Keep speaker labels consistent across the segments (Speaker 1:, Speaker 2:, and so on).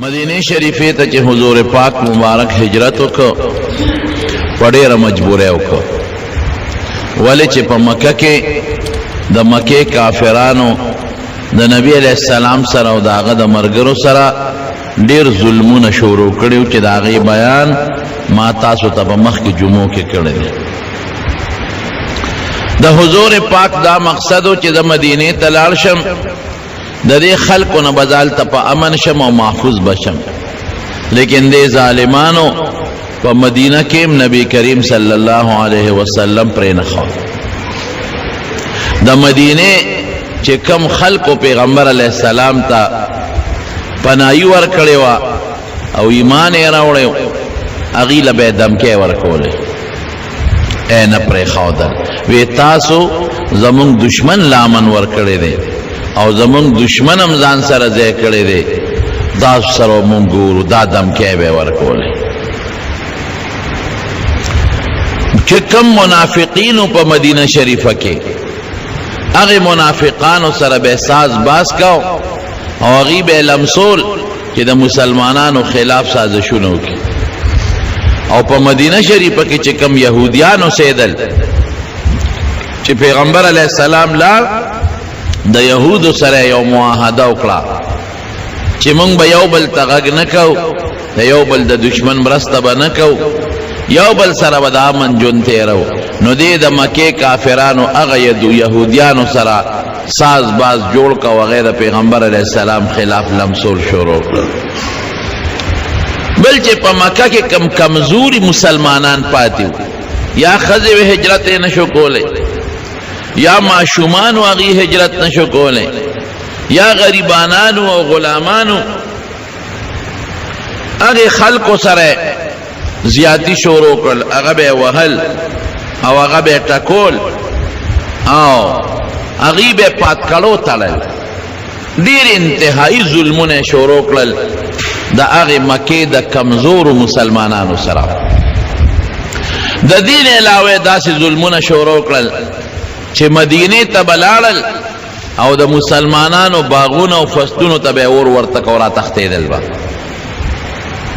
Speaker 1: مدینه شریفه ته چې حضور پاک مبارک هجرت وکړ په ډېره مجبورۍ وکړ، ولې چې په مکه کې د مکې کافرانو د نبی علیہ السلام سره او د هغه د ملګرو سره ډېر ظلمونه شروع کړي چې د هغې بیان ما تاسو ته په مخکې جمعو کې کړی دی. د حضور پاک دا مقصد و چې د مدینې ته لاړ شم، د دې خلکو نه به هلته په امن شم او محفوظ بشم، لیکن دې ظالمانو په مدینه کې نبی کریم صلی الله علیه وسلم پرې نه ښود. د مدینې چې کم خلکو پیغمبر علیه السلام ته پناهي ورکړې وه او ایمان یې راوړی و، هغې له به یې دمکۍ ورکولې، نه پرېښودل. وی تاسو زمونږ دشمن له امن ورکړی دی او زمونږ دشمن هم ځان سره ځای کړی دی، تاسو سره مونږ ګورو، دا دمکۍ به یې ورکولې. چې کم منافقینو په مدینه شریفه کې هغې منافقانو سره به ساز باز کو او هغې به یې لمسول چې د مسلمانانو خلاف سازشونه وکړي. او په مدینه شریفه کې چې کم یهودیان اوسېدل، چې پیغمبر علیه السلام لاړ د یهودو سره یو معاهده وکړه چې موږ به یو بل ته غږ نه کوو، د یو بل د دشمن مرسته به نه کوو، یو بل سره به د امن ژوند تېرو. نو دې د مکې کافرانو هغه یهودیانو سره ساز باز جوړ که وغیره پیغمبر علیه السلام خلاف لمسول شروع کړل. بل چې په مکه کې کم کمزوري مسلمانان پاتې وو، یا ښځې هجرت یې نشو کولی، یا ماشومانو هغې هجرت نشو کولی، یا غریبانانو او غلامانو، هغې خلکو سره زیاتی شروع کړل، هغه به یې وهل او هغه به یې ټکول او هغې به یې پاتکړو تړل. ډېر انتهایي ظلمونه یې شروع کړل د هغې مکې د کمزورو مسلمانانو سره. د دې نه علاوه داسې ظلمونه شروع کړل چې مدینې ته به لاړل او د مسلمانانو باغونو او فصلونو ته به یې اور ورته کو راتښتېدل به،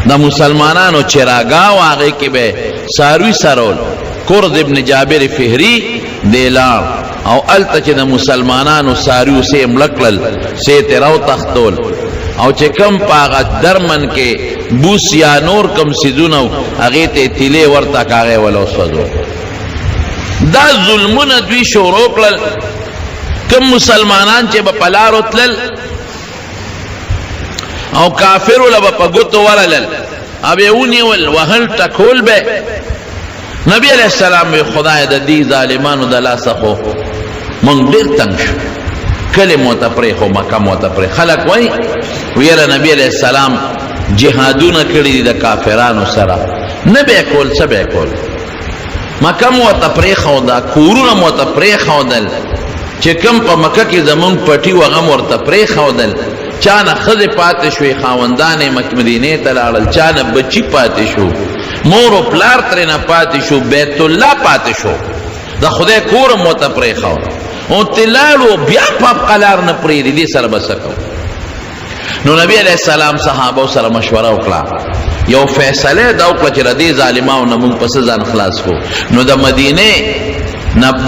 Speaker 1: د مسلمانانو چراګاه و هغې کې به څاروي سرول. کرد ابن جابر فهري دی لاړ او هلته چې د مسلمانانو څاروي سې یې مړه کړل، سې یې ترې راوتښتول او چې کم په هغه درمن کې بوس یا نور کم څیزونه و هغې ته یې تیلې ورته که هغه یې وله وسوځول. دا ظلمونه دوی شروع کړل. کم مسلمانان چې به په لارو تلل او کافرو له به په ګوتو ورلل او یې ونیول، وهل ټکول به. نبی علیه السلام وی خدای د دې ظالمانو د لاسه خو موږ ډېر تنګ شو، کلي مو ته پرېښو، مکه مو ته پرېښو. خلک وایي ویره نبی علیه السلام جهادونه کړي دي د کافرانو سره، نه به یې کول، څه به یې کول. مکه مو ته پرېښوده، کورونه مو ته پرېښودل، چې کوم په مکه کې زمونږ پټي و هغه م ورته پرېښودل. چا نه ښځې پاتې شوې، خاوندان یې مدینې ته لاړل، چا نه بچي پاتې شو، مور و پلار ترې نه پاتې شو، بیت الله پاتې شو، د خدای کور م ورته پرېښود او ته لاړو، بیا په قلار نه پرېږدي، دې سره به څه کوو. نو نبی علیه السلام صحابو سره مشوره وکړه، یو فیصله یې دا وکړه چې د دې ظالمانو نه موږ په څه ځان خلاص کړو. نو د مدینې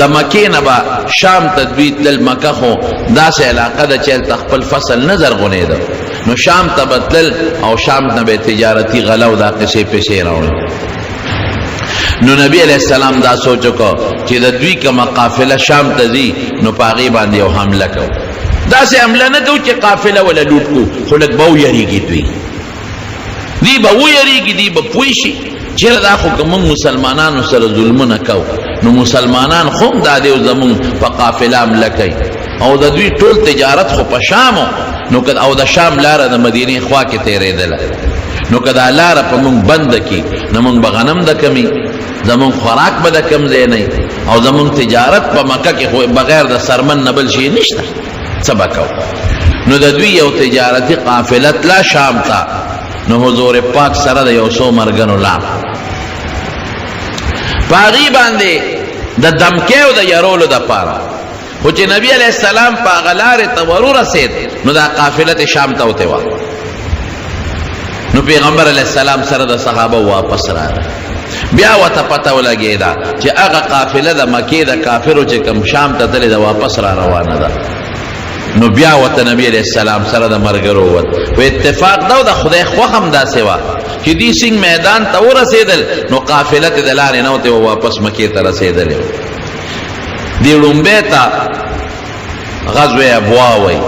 Speaker 1: د مکې نه به شام ته دوی تلل. مکه خو داسې علاقه ده چې هلته خپل فصل نه زرغونېده، نو شام ته به تلل او شام نه به تجارتي غله او دا قصې پیسې راوړل. نو نبی علیہ السلام دا سوچو کو چې د دوی کومه قافله شام ته ځي، نو په هغې باندې یو حمله کوو. داسې حمله نه کوو چې قافله وله لوټ کړو، خو لږ به ویریږي، دوی به ویریږي، دوی به پوه شي چېرې دا خو که موږ مسلمانانو سره ظلمونه کوو، نو مسلمانان خو هم دا دی زمونږ په قافله حمله کوي او د دوی ټول تجارت خو په شام او د شام لاره د مدینې خوا کې تېرېدله. نو که دا لاره په موږ بنده کړي، نو موږ به غنم د کمي، زمونږ خوراک به د کم ځای نه او زمونږ تجارت په مکه کې خو بغیر د سرمن نه بل شي نشته، څه به کوو. نو د دوی یو تجارتي قافله تله شام ته. نو حضور پاک سره د یو څو مرګنو لاړ، په هغې باندې د دمکۍ او د یرولو دپاره. خو چې نبی علیه السلام په هغه لارې ته ورورسېد، نو دا قافله شام ته وتې وه. نو پیغمبر علیہ السلام سره د صحابه واپس راغله بیا ورته پته ولګېده چې هغه قافله د مکې د کافرو چې کوم شام ته تللې ده واپس را روانه ده نو بیا ورته نبی علیہ السلام سره د ملګرو ووت و اتفاق ده او د خدای خوښ هم داسې وه چې دوی سنګ میدان ته ورسېدل نو قافله ته د لارې نه وتې واپس مکې ته رسېدلې دې لومبۍ ته غزوه ابوا وی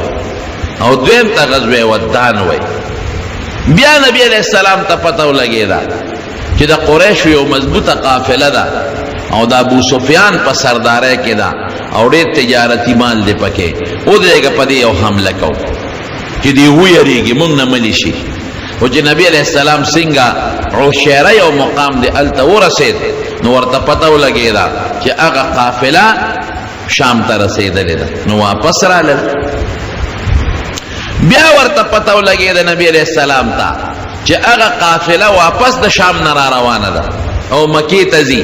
Speaker 1: او دویم ته غزوه ودان وی بیا نبی علیہ السلام ته پته ولګېده چې د قریشو یو مضبوطه قافله ده او د ابو سفیان په سردارۍ کې ده او ډېر تجارتي مال دی پکې ودرېږه په دې یو حمله کوو چې دې ویریږي موږ نه ملي شي او چې نبی علیہ السلام څنګه عشیره یو مقام دی هلته ورسېد نو ورته پته ولګېده چې هغه قافله شام ته رسېدلې ده نو واپس رالل بیا ورته پته ولګېده نبی علیہ السلام ته چې هغه قافله واپس د شام نه را روانه ده او مکې ته ځي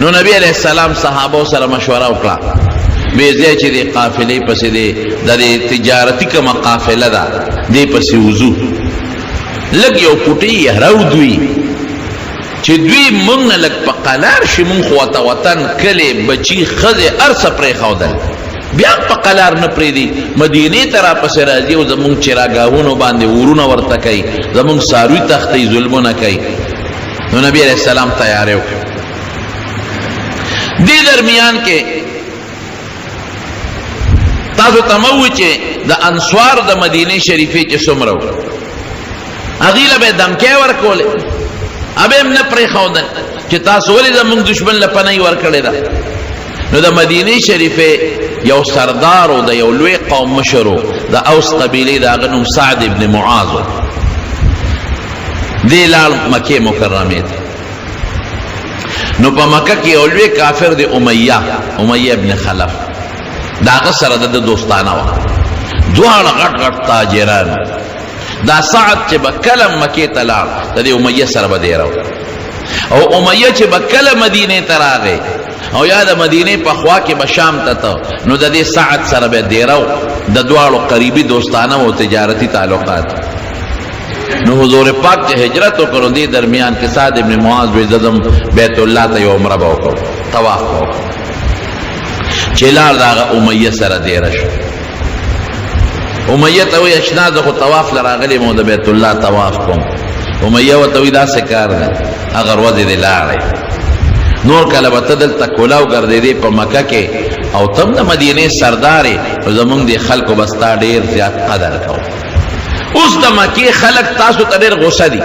Speaker 1: نو نبی علیہ السلام صحابو سره مشوره وکړه وی ځای چې د قافلې پسې د تجارتي کومه قافله ده دې پسې وځو لږ یو پوټی راودوي چې دوی مونږ نه لږ په قلار شي مونږ خو ورته وطن کلي بچي ښځې هر څه پرېښودل بیا په قلار نه پرېږدي مدینې ته راپسې راځي او زمونږ چراګاهونو باندې ورونه ورته کوي زمونږ څاروي تښتوي ظلمونه کوي نو نبی علیہ السلام تیاری وکړه دې درمیان کې تاسو ته مه ووایي چې د انصار د مدینې شریفې چې څومره وو هغوی له به یې دمکۍ ورکولې هغه هم نه پرېښودل چې تاسو ولې زموږ دشمن له پناه ورکړې ده نو د مدینې شریفې یو سردار و د یو لوی قوم مشر و د اوس قبیلې د هغه نوم سعد ابن معاذ و دې لاړ مکې مکرمې ته نو په مکه کې یو لوی کافر دی امیه ابن خلف د هغه سره د دوستانه وه دواړه غټ غټ تاجران دا سعد چې به کله مکې ته لاړ د دې امیه سره به دیره او امیه چې به کله مدینې ته راغی او یا د مدینې په خوا کې به شام ته ته نو د دې سعد سره به دیره د دواړو قریبي دوستانه او تجارتي تعلقات نو حضور پاک چې هجرت وکړو دې درمیان کې سعد ابن معاذ وی زدم بیت الله ته یو عمره به وکړو طواف به وکړو چې لاړ د هغه امیه سره دیره شو امیه ته وی اشنا زه خو طواف له راغلی مو د بیت الله طواف کوم امیه ورته وی داسې کار دی هغه ورځې دې لاړی نور کله به ته دلته کولاو ګرځېدې په مکه کې او ته هم د مدینې سردار یې زمونږ دې خلکو به ستا ډېر زیات قدر کوو اوس د مکې خلک تاسو ته ډېر غوسه دي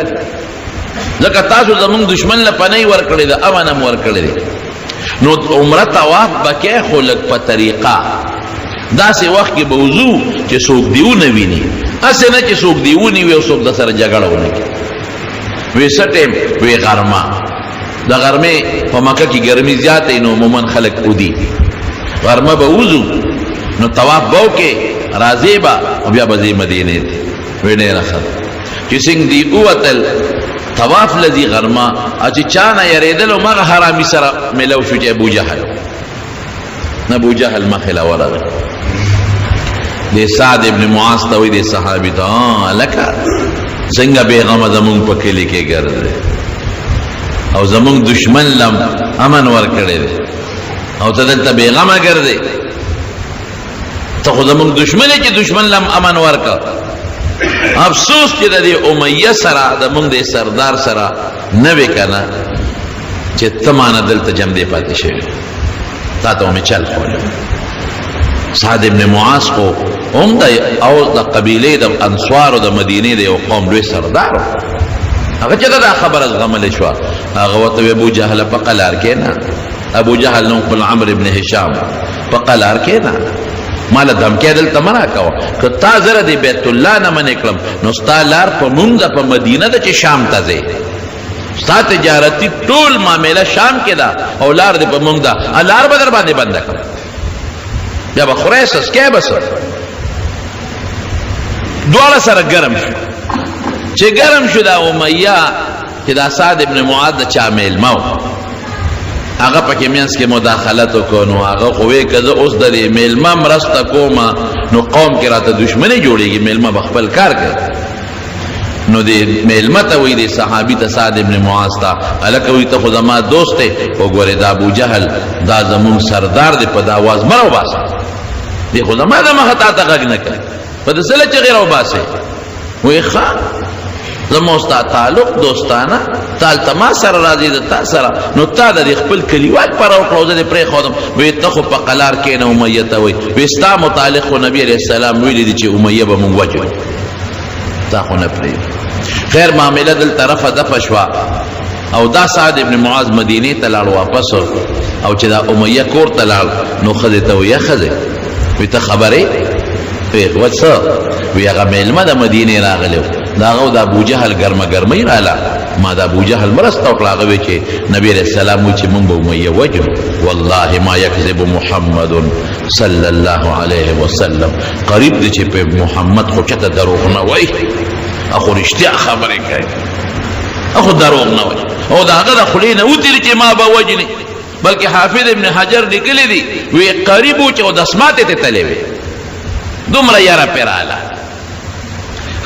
Speaker 1: ځکه تاسو زمونږ دشمن له پناه ورکړې ده امن هم ورکړی دی نو عمره طواف به کې خو لږ په طریقه داسې وخت کې به وځو چې څوک دې ونه ویني هسې نه چې څوک دې ونیوي او څوک د سره جګړه ونه کړي وی څه ټیم وی غرمه د غرمې په مکه کې ګرمي زیاته نو عموما خلک ودي غرمه به وځو نو طواف به وکړې راځې به او بیا به ځې مدینې ته وی ډېره ښه چې څنګه دې ووتل طواف لذي غرمه او چې چا نه یېرېدل همغه حرامي سره ملو شو چې ابو جهل مخې له ورغی دې سعد ابن معاذ ته وایي دې صحابي ته هلکه څنګه بېغمه زمونږ په کلي کې ګرځې او زمونږ دشمن لم امن ورکړی دی او ته دلته بېغمه ګرځې ته خو زمونږ دشمن یې چې دشمن لم امن ورکړ افسوس چې د دې امیه سره زمونږ د سردار سره نه وې که نه چې ته مانه دلته جمدې پاتې شوي تا ته مې چل خولی سعد ابن معاذ خو هم د قبیلې د انصارو د مدینې د یو قوم لوی سردار هغه چې دا خبره زغملی شوه هغه ورته ابو جهل په قلار کې نه ابو جهل نوم خپل عمرو ابن هشام په قلار کې نه ماله دمکې دلته مه راکوه که تا زره د بیت الله نه منې کړم نو ستا لار په مونږ په مدینه ده چې شام ته ځې ستا تجارتي ټول معامله شام کې ده او لار دې په مونږ ده لار به در باندې بنده کړم بیا به خورئ سسکئ به څه دواړه سره ګرم شو چې ګرم شو دا امیه چې دا سعد ابن معاذ د چا میلمه و هغه پکې منځ کې مداخلت وکړو نو هغه خو وی که زه اوس د دې میلمه مرسته کومه نو قوم کې راته دشمني جوړېږي میلمه به خپل کار کوي نو دی میلمت وی دی صحابی تا سعد ابن معاذ تا الکوی تا خود ما دوست تے او گوری دا ابو جہل دا زمون سردار دی پا دا آواز مرو باسا دی خود ما دا مخطا تا غگ نکل پا دا سلچ غیر او باسے وی خواه زموستا تعلق دوستانا تال تما سر راضی دا تا سر نو تا دا دی خپل کلیوال پر او کلوزه دی پری خودم وی تخو پا قلار کین امیتا وی ستا متعلق و نبی علیہ السلام ویلی دی چه امیه با من وجه تا خو نپری خیر معاملہ دل طرف دفشوا او دا سعد ابن معاذ مدینه تلال واپس او چې دا امیه کور تلال نو خزه ته وی خزه وی ته خبره وی وڅ وی هغه میلمه د مدینه راغلو دا غو د ابو جهل ګرمه ګرمه رااله ما د ابو جهل مرسته وکړه وی چې نبی رسول الله چې مونږ به امیه وجو والله ما یکذب محمد صلی الله علیه وسلم قریب دی چې په محمد خو چته دروغ نه وای اخو رشتیا خبره کوي اخو دروغ نه وای او دا هغه خلینه وتر چې ما به وجني بلکې حافظ ابن حجر لیکلی دی وی قریبو چې د اسماته ته تللی وي دومره یاره پیراله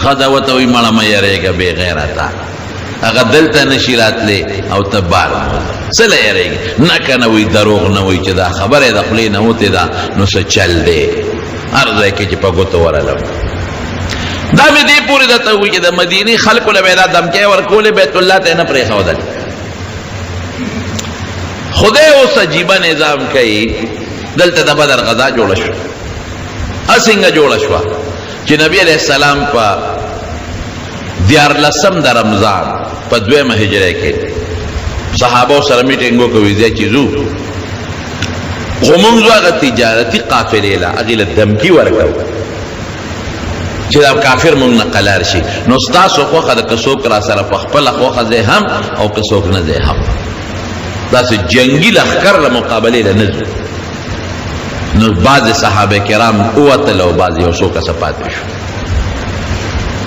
Speaker 1: خداوته وی مړه مې یریږه بے غیرته هغه دلته نشی راتلی او تبار سله یریږي نه کنه وی دروغ نه وای چې دا خبره د خلینه وته دا نو څه چل دی ارزه کې چې په ګوتو ورالم دا می دی پوری دته وی چې د مدینی خلکو له پیدا دمکې ورکول بیت الله ته نه پرې خودل خدای اوس عجیب نظام کوي دلته د بدر غزا جوړ شو اسنګ جوړ شو چې نبی علیہ السلام په دیار لسم د رمضان په دویمه هجره کې صحابه سره میټینګو کوي ځکه چې زو قومونږه هغه تجارتي قافلې لا اغه له دمکی ورکو چې دا کافر مونږ نه قلار شي نو تاسو خو خد کڅوک را سره په خپل خو خزه هم او کڅوک نه ده هم دا سه جنگي لخر له مقابله له نزل نو بعض صحابه کرام اوتل او بعض یو څوک سپات شو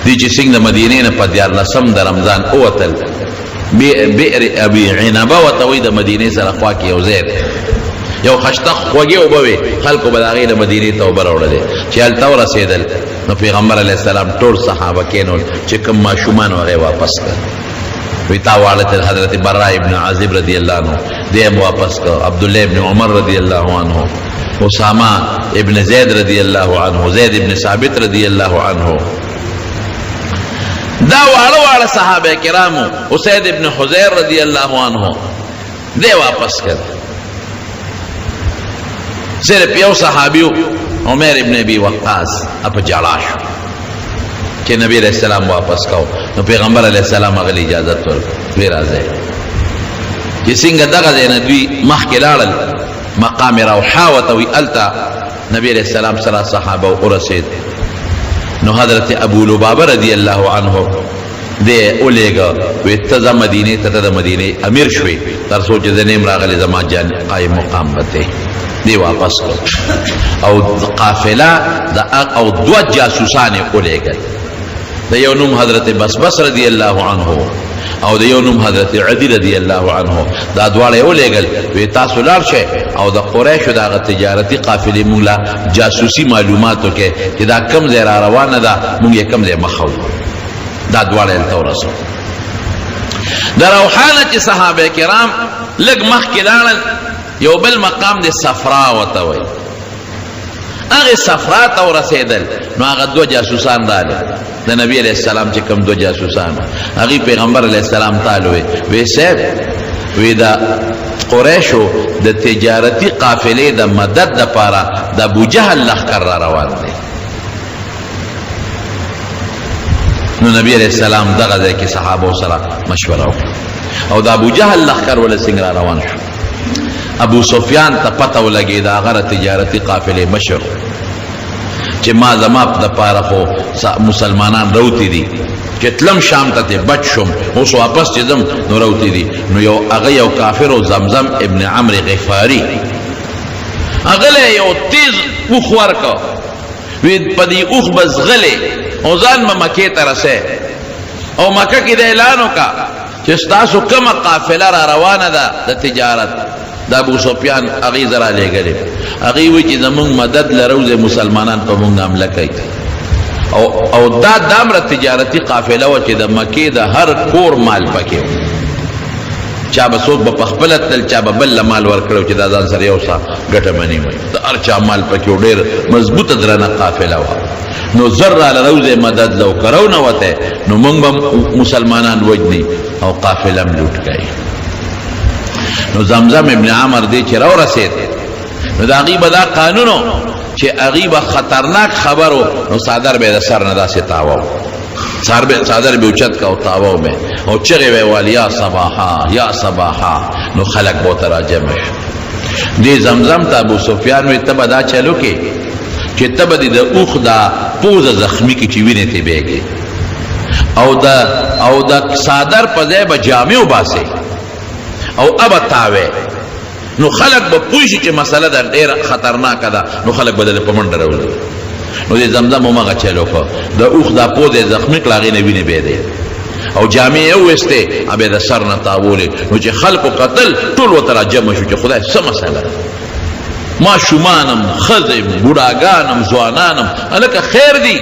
Speaker 1: دي چې څنګه مدینې نه په دیار لسم د رمضان اوتل بئر ابي عنبه وتوي د مدینې سره خوا کې یو زید یو خشتق خوږی او بوي خلکو بداغې د مدینې توبه راوړل چې ال تور رسیدل نو پیغمبر علیہ السلام ټول صحابه کینول چې کوم ماشومان هغه واپس کړ وی تا والد حضرت براء ابن عازب رضی اللہ عنہ دیم واپس کړ عبد الله ابن عمر رضی اللہ عنہ اسامہ ابن زید رضی اللہ عنہ زید ابن ثابت رضی اللہ عنہ دا واړه صحابه کرامو اسید ابن حذیر رضی اللہ عنہ دے واپس کړ صرف یو صحابیو عمر ابن ابی وقاص اپ جالاش کہ نبی علیہ السلام واپس کاو نو پیغمبر علیہ السلام اغلی اجازت ورکړه وی راځي چې څنګه دغه دینه دوی مخکې لاړل مقام روحا وتوی التا نبی علیہ السلام سره صحابه ورسید نو حضرت ابو لبابه رضی الله عنه دې اولېګه وی ته مدینه ته د مدینه امیر شوی تر سوچ زنیم راغلی زما جان قائم مقام بته دی واپس او قافله او دو جاسوسان اولېګل د یو نوم حضرت بس رضی الله عنه او د یو نوم حضرت عدی رضی الله عنه دا دواړه اولېګل وی تاسو لاړ شئ او د قریشو دغه تجارتي قافلې مولا جاسوسي معلوماتو کې چې دا کم ځای را روانه ده مونږ یې کم ځای مخو دا دواړه تورسو د روحانه چې صحابه کرام لګ مخ کې لاړل یو بل مقام د صفرا وتوي هغه صفرا ته ورسېدل نو هغه دو جاسوسان راغلل د نبی علیہ السلام چې کوم دو جاسوسان هغه پیغمبر علیہ السلام تعالی وی سید وی دا قریشو د تجارتي قافلې د مدد لپاره د ابو جهل لخر را روان دي نو نبی علیہ السلام دغه ځای کې صحابه سره مشوره وکړه او د ابو جهل لخر ول څنګه را روان شو ابو سفیان ته پته ولګی دا غره تجارتي قافله مشر چې ما زما د پاره خو مسلمانان روتی دي چې تلم شام ته بچ شم اوس واپس چې زم نو روتی دي نو یو هغه یو کافر او زمزم ابن عمرو غفاری هغه له یو تیز اوخ ورکو وی پدی اوخ بزغله او ځان مکه ته رسه او مکه کې د اعلان وکا چې تاسو کومه قافله را روانه ده د تجارت دا ابو سفیان اغي زرا لګلې اغي وی چې زمون مدد لروزه مسلمانان په مونږ حمله کوي او دا دامره تجارتی قافله و چې د مکې د هر کور مال پکې چا به څوک به پخپله تلل چا به بل مال ورکړی چې دا ځان سره یو څه ګټه منی وي د هر چا مال پکې ډېر مضبوطه درنه قافله وه نو زر راله روزې مدد لو کرو نه وته نو موږ به مسلمانان وجني او قافله هم لوټ کوي نو زمزم ابن عمر دی چې راورسېد نو د هغې به دا قانونو چې هغې به خطرناک خبر نو صادر به د سر نه داسې تاوه صادر به اوچت کا او تاوه به او چغې به ویل یا صباحا یا صباحا نو خلک به ورته راجمع شو دې زمزم ته ابو سفیان وایي ته به دا چلو کې چې ته به د اوښ دا پوزه زخمي کې چې وینې ته بیږي او د صادر په ځای به جامې وباسې او ابه تاوې نو خلق به پوه شي چې مسله ده ډېره خطرناکه ده نو خلق به دله په منډه راولي نو دې زمزم همغه چل وکړه د اوښ دا پوزه یې زخمي کړه هغې نه وینې بېدې او جامې یې وویستې بیا د سر نه تاولې نو چې خلقو قتل ټول ورته راجمع شو چې خدای څه مسله ده ماشومانم ښځې بوډاګانم ځوانانم هلکه خیر دی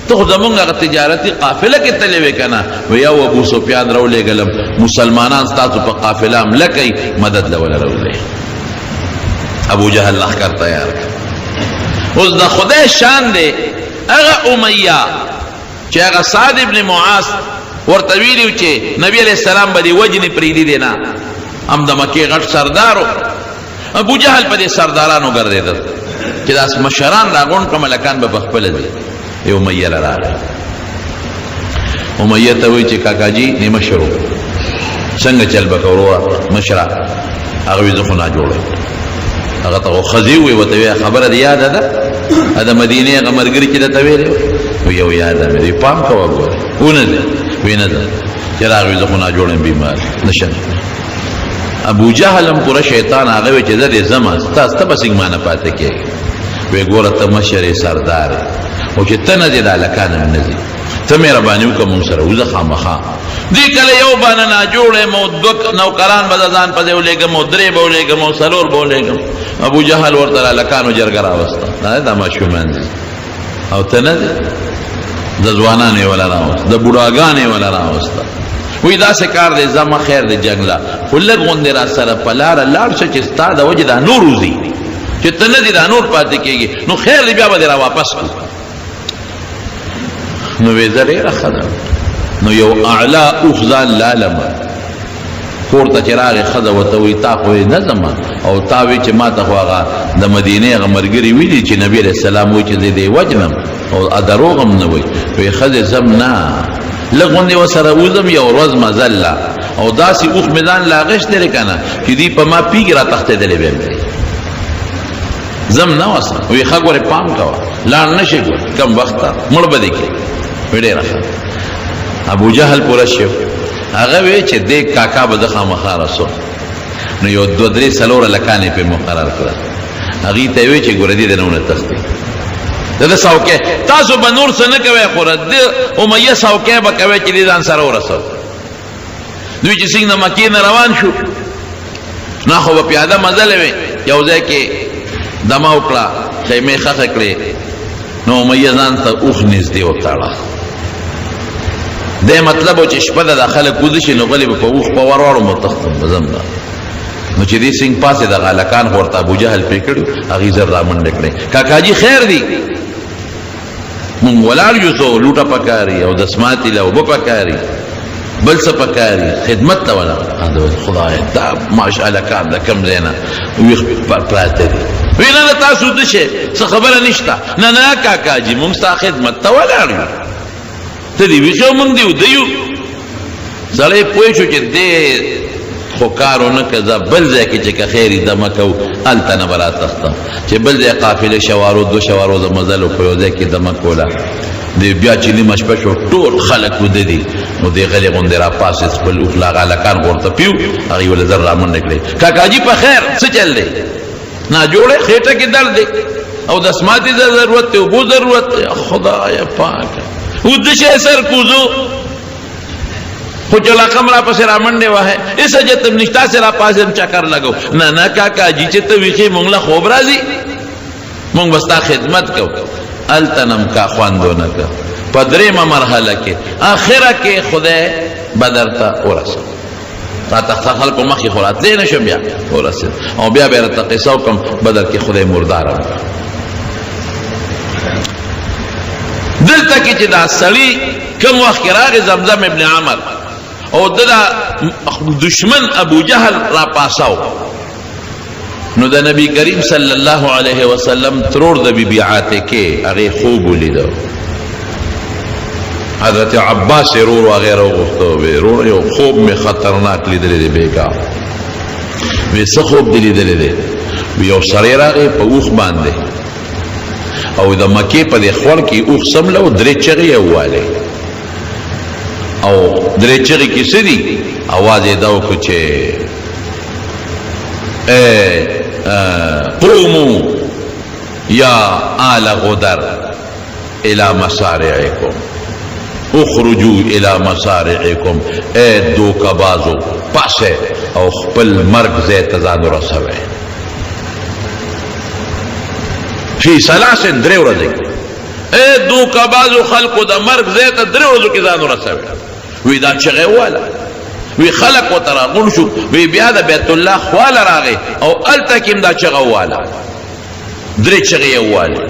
Speaker 1: ته خو زمونږ هغه تجارتي قافله کې تللی وې که نه و یو ابو سفیان راولېږلم مسلمانان ستاسو په قافله حمله کوي مدد له وله راولئ ابو جهل لښکر تیار کړ اوس د خدای شان دی هغه امیه چې هغه سعد ابن معاذ ورته ویلي چې نبي علیه السلام به دې وجنې پرېږدي دی نه هم د مکې غټ سردار ابو جهل په دې سردارانو ګرځېدل چې داس مشران راغونډ کړه ملکان به پخپله ځي یو امیه له راغی امیه ته وایي چې کاکاجي نیمه شروع څنګه چل به کوو مشره هغه وایي زه خو ناجوړه هغه ته خو ښځې ووایي ورته وایي خبره دې یاده ده د مدینې هغه ملګري چې درته ویلې وایي یو یاده مې دی پام کوه ګوره ونه ځه وایي نه ځه چې راغی زه خو ناجوړه یم بیمار نشم ابو جهل هم پوره شیطان هغه وایي چې زه دې ځمه ستاسو ته به څنګه مانه پاتې کېږي وایي ګوره ته مشر سردار او چې ته نه ځې د هلکان هم نه ځې ته مهرباني وکړه مونږ سره وځه خامخا دې کله یو بانه ناجوړ یم او دوه نوکران به د ځان پسې ولېږم او درې به ولېږم او څلور به ولېږم ابو جهل ورته د هلکانو جرګه راوسته دا ماشومان دي او ته نه ځې د ځوانانو یې وله راوسته د بوډاګانو یې وله راوسته وایي داسې کار دی ځمه خیر د جنګ له خو لږ غوندې را سره په لاره لاړ شه چې ستا د وجې دا نور وځي چې ته نه دي دا نور پاتې کېږي نو خیر دی بیا به دې را واپس کړو نو وی زه ډېره ښه ده نو یو اعلی اوښ ځان لالمه کور ته چې راغې ښځه ورته وایي تا خو نه ځمه او تا وایي چې ما ته خو هغه د مدینې هغه ملګري ویلي چې نبي علیه السلام وایي چې زه دې وجنم او دروغ هم نه وایي وایي ښځې ځم نه لږ غوندې ورسره وځم یو ورځ مزله او داسې اوښ مې ځان له اغېشتلی که نه چې دوی په ما پیږي را تښتېدلی به یم دی ځم نه وسه وایي ښه ګورې پام کوه لاړ نه شي ګورې کم وخت ته مړ به دې کړي وایي ډېره ښه ابو جهل پوره شو هغه وی چې دې کاکا به د خامخا رسول نو یو دوه درې څلور هلکان یې پرې مقرر کړل هغې ته یې وی چې ګوره دې د نه ونه تښتي د ده څوکۍ تاسو به نور څه نه کوئ خو د امیه څوکۍ به کوئ چې دې ځان سره ورسول دوی چې څنګه د مکې نه روان شو نه خو به پیاده مزلې وې یو ځای کې دمه وکړه خیمې ښخې کړې نو امیه ځان ته اوښ نږدې وتاړه دې مطلب و چې شپه ده دا خلک وځي شي نو غلی به په اوښ په ور واړو متختم به ځم به نو چې دې سنګ پاسې دغه هلکان خو ورته ابوجهل پرې کړي هغې زر را منډې کړې کاکاجي خیر دی مونږ ولاړ یو څو لوټه پکاري او دسماتي له اوبه پکاري بل څه پکاري خدمت ته ولاړ خدای دا ماشاءالله کار د کوم ځای نه ویښ پراته دي وی نه تاسو څه شی څه خبره نشته نه نه کاکاجي مونږ ستا خدمت ته ولاړ یو ته دې ویښ مونږ دې ودیو سړی پوه شو چې دې خو کار ونه که زه بل ځای کې چې که خیر یې دمه کوو هلته نه به راتښتم چې بل ځای قافلې شوارو دو شوارو د مزلو په یو ځای کې دمه کوله دی بیا چې نیمه شپه شو ټول خلک وده دي نو دی غلې غوندې راپاسېد خپل اوښ له هغه هلکان خو ورته پیو هغې ولې زر رامنډې کړې کاکاجي په خیر څه چل دی ناجوړی خېټه کې درد دی او دسماتي ته ضرورت دی اوبو ضرورت دی خدای پاکه اوده شی سر کوزو خو چې لقم را پسې رامنډې وهې هېڅ حاجت هم نشته تاسې راپاسېدم چکر لګو نه کاکاجي چې ته ویښې مونږ له خوب راځي مونږ به ستا خدمت کوو التنم کا خواندونه کا په درېمه مرحله کې اخره کې خدای بدر ته ورسو تا ته خلکو مخې خو راتلی نه شم بیا ورسېد او بیا به یې راته قصه وکړم بدر کې خدای مرداره وکړه دلته کې چې دا سړي کوم وخت کې راغی زمزم ابن عمر او د دشمن ابو جهل را پاساو نو د نبی کریم صلی الله علیه وسلم ترور د بیبي عاتکه هغه خوب ولیدو حضرت عباس رور وغیره وغوښتو رور یو خوب می خطرناک لیدلی دی بیګا وی څه خوب دی لیدلی دی یو سړی راغی په اوښ باندې او د مکې په دې خور کې اوښ سمله او درې چغې یې ووالې او درې چغې کې څه دي اواز یې دا وکړو چې قوموا یا آل غدر الى مسارعکم اخرجوا الى مسارعکم اے دوکبازو پاسه او خپل مرگ زیت ځان ورسوي فی سلاسن درې ورځې اے دوکبازو خلقو د مرگ زیت درې ورځو کې ځان ورسوي وی دا چغې والا وی خلق و تراغون شو وی بیا د بیت الله خواله راغی او التکیم دا چغه والا درې چغې والا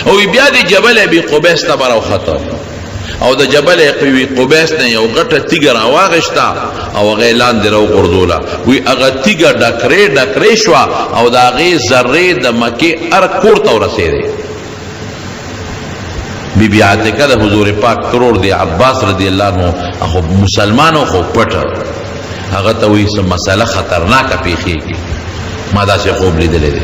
Speaker 1: او بیا د جبل ابي قبيس ته براو خطر او د جبل ابي قبيس نه یو غټه تیګر واغښتا او غیلان درو غردولا وی هغه تیګر ډکرې شو او دا غي ذره د مکه ار کور ته ورسېده بی بی عاتکه د حضور پاک ترور دی عباس رضی الله عنه اخو مسلمانو خو پټ هغه ته وی سم مسله خطرناکه پیخیږي ما دا څه خوب لیدلې دي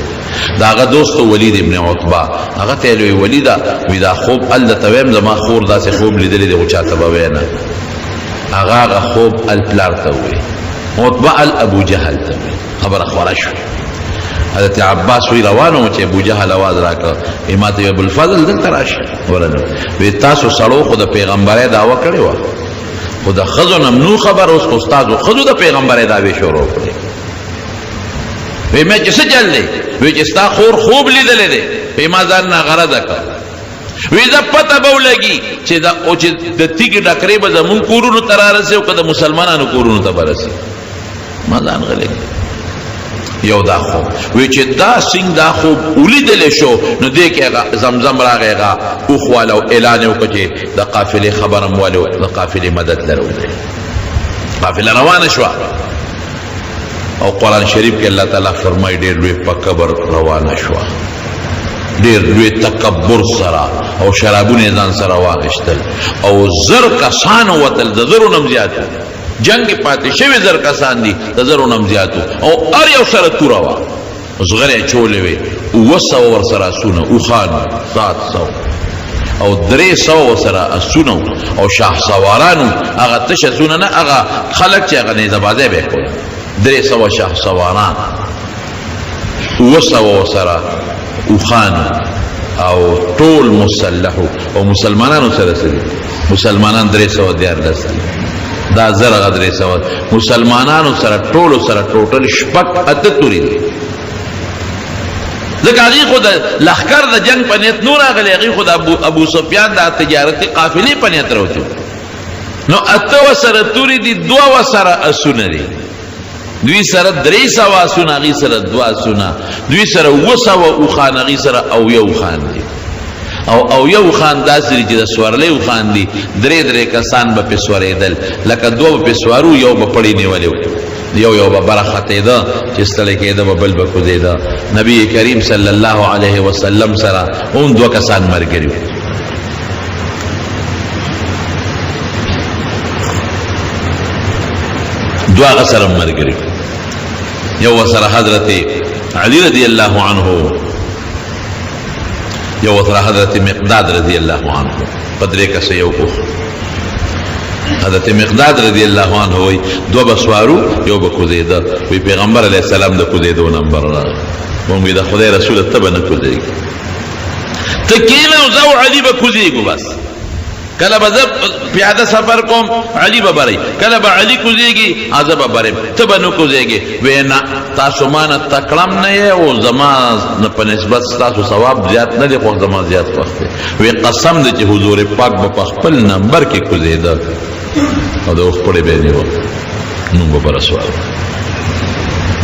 Speaker 1: دا هغه دوست ولید ابن عتبہ هغه ته وی ولیدا وی دا خوب ال تویم زما خور دا څه خوب لیدلې دي او چاته به وینا هغه خوب ال پلار ته وی عتبہ ال ابو جهل ته خبر خورش حضرت عباس وی روانو چې ابو جهل आवाज راکړ امام ابو الفضل دلته راشه ورنه وی تاسو سړو خو د پیغمبره دعوه کړې و خو د خزو نمنو خبر اوس استاد خزو د پیغمبره دعوی شروع کړې وی مې چې څه چل دی وی چې ستا خور خوب لیدلې دی په ما ځان نه غرض کړ وی دا پته به ولګي چې دا او چې د تیګ ډکرې به زمون کورونو ترارسه او کده مسلمانانو کورونو ته برسي ما ځان غلې یو دا خوب وی چې دا سنگ دا خوب ولیدل شو نو دې کې زمزم راغیغه او خواله اعلان وکړي د قافلې خبرم والو د قافلې مدد لرو قافله روانه شو او قرآن شریف کې الله تعالی فرمایي ډېر لوی په قبر روانه شو ډېر لوی تکبر سره او شرابونه ځان سره واغشتل او زر کسان وتل د زرو نم زیات جنگ پاتې شوی زر کسان دي د زرو نم زیاتو او ار یو سره تورا وا زغره چولې وي وسو ور سره سونه او خان 700 او 300 ور سره اسونه او شاه سوارانو هغه تشه سونه نه هغه خلک چې هغه نه زباده به کول 300 شاه سواران وسو ور سره او خان او ټول مسلح او مسلمانانو سره سره مسلمانان 300 دیار دسل دا زر غدرې سوال مسلمانانو سره ټولو سره ټوټل شپږ اته توري دي ځکه هغې خو د لښکر د جنگ په نیت نور راغلی هغې خو د ابو سفیان د تجارتي قافلې په نیت راوتو نو اته سره توري دي 2 سره اسونه دي دوی سره 300 اسونه هغې سره 2 اسونه دوی سره 200 اوښان هغې سره او یو خان دي او یو خان داسې چې د سورلې خان دي 3 کسان به په سورېدل لکه 2 په سوارو یو به پړی نیولې یو به برخته ده چې ستړی کېده به بل به کوزېده نبی کریم صلی الله علیه وسلم سره اون 2 کسان مرګري دعا سره مرګري یو سره حضرت علی رضی الله عنه یو سره حضرت مقداد رضی الله عنه پدری کسه یو کو حضرت مقداد رضی الله عنه وی 2 بسوارو یو بکوزیده وی پیغمبر علیہ السلام د کوزیدو نمبر را مونږ د خدای رسول ته بنه کوزیږي تکینه او زو علی بکوزیګو بس کله به زه پیاده سفر کوم علي به برئ، کله به علي کوزېږي زه به برم، ته به نه کوزېږې. وی نه تاسو ما نه تکړم نه یې او زما په نسبت ستاسو ثواب زیات نه دی، خو زما زیات خوښ دی. وی قسم دی چې حضور پاک به په خپل نمبر کې کوزېده او د اوښپړې به یې نیوه، نوم به به رسوال.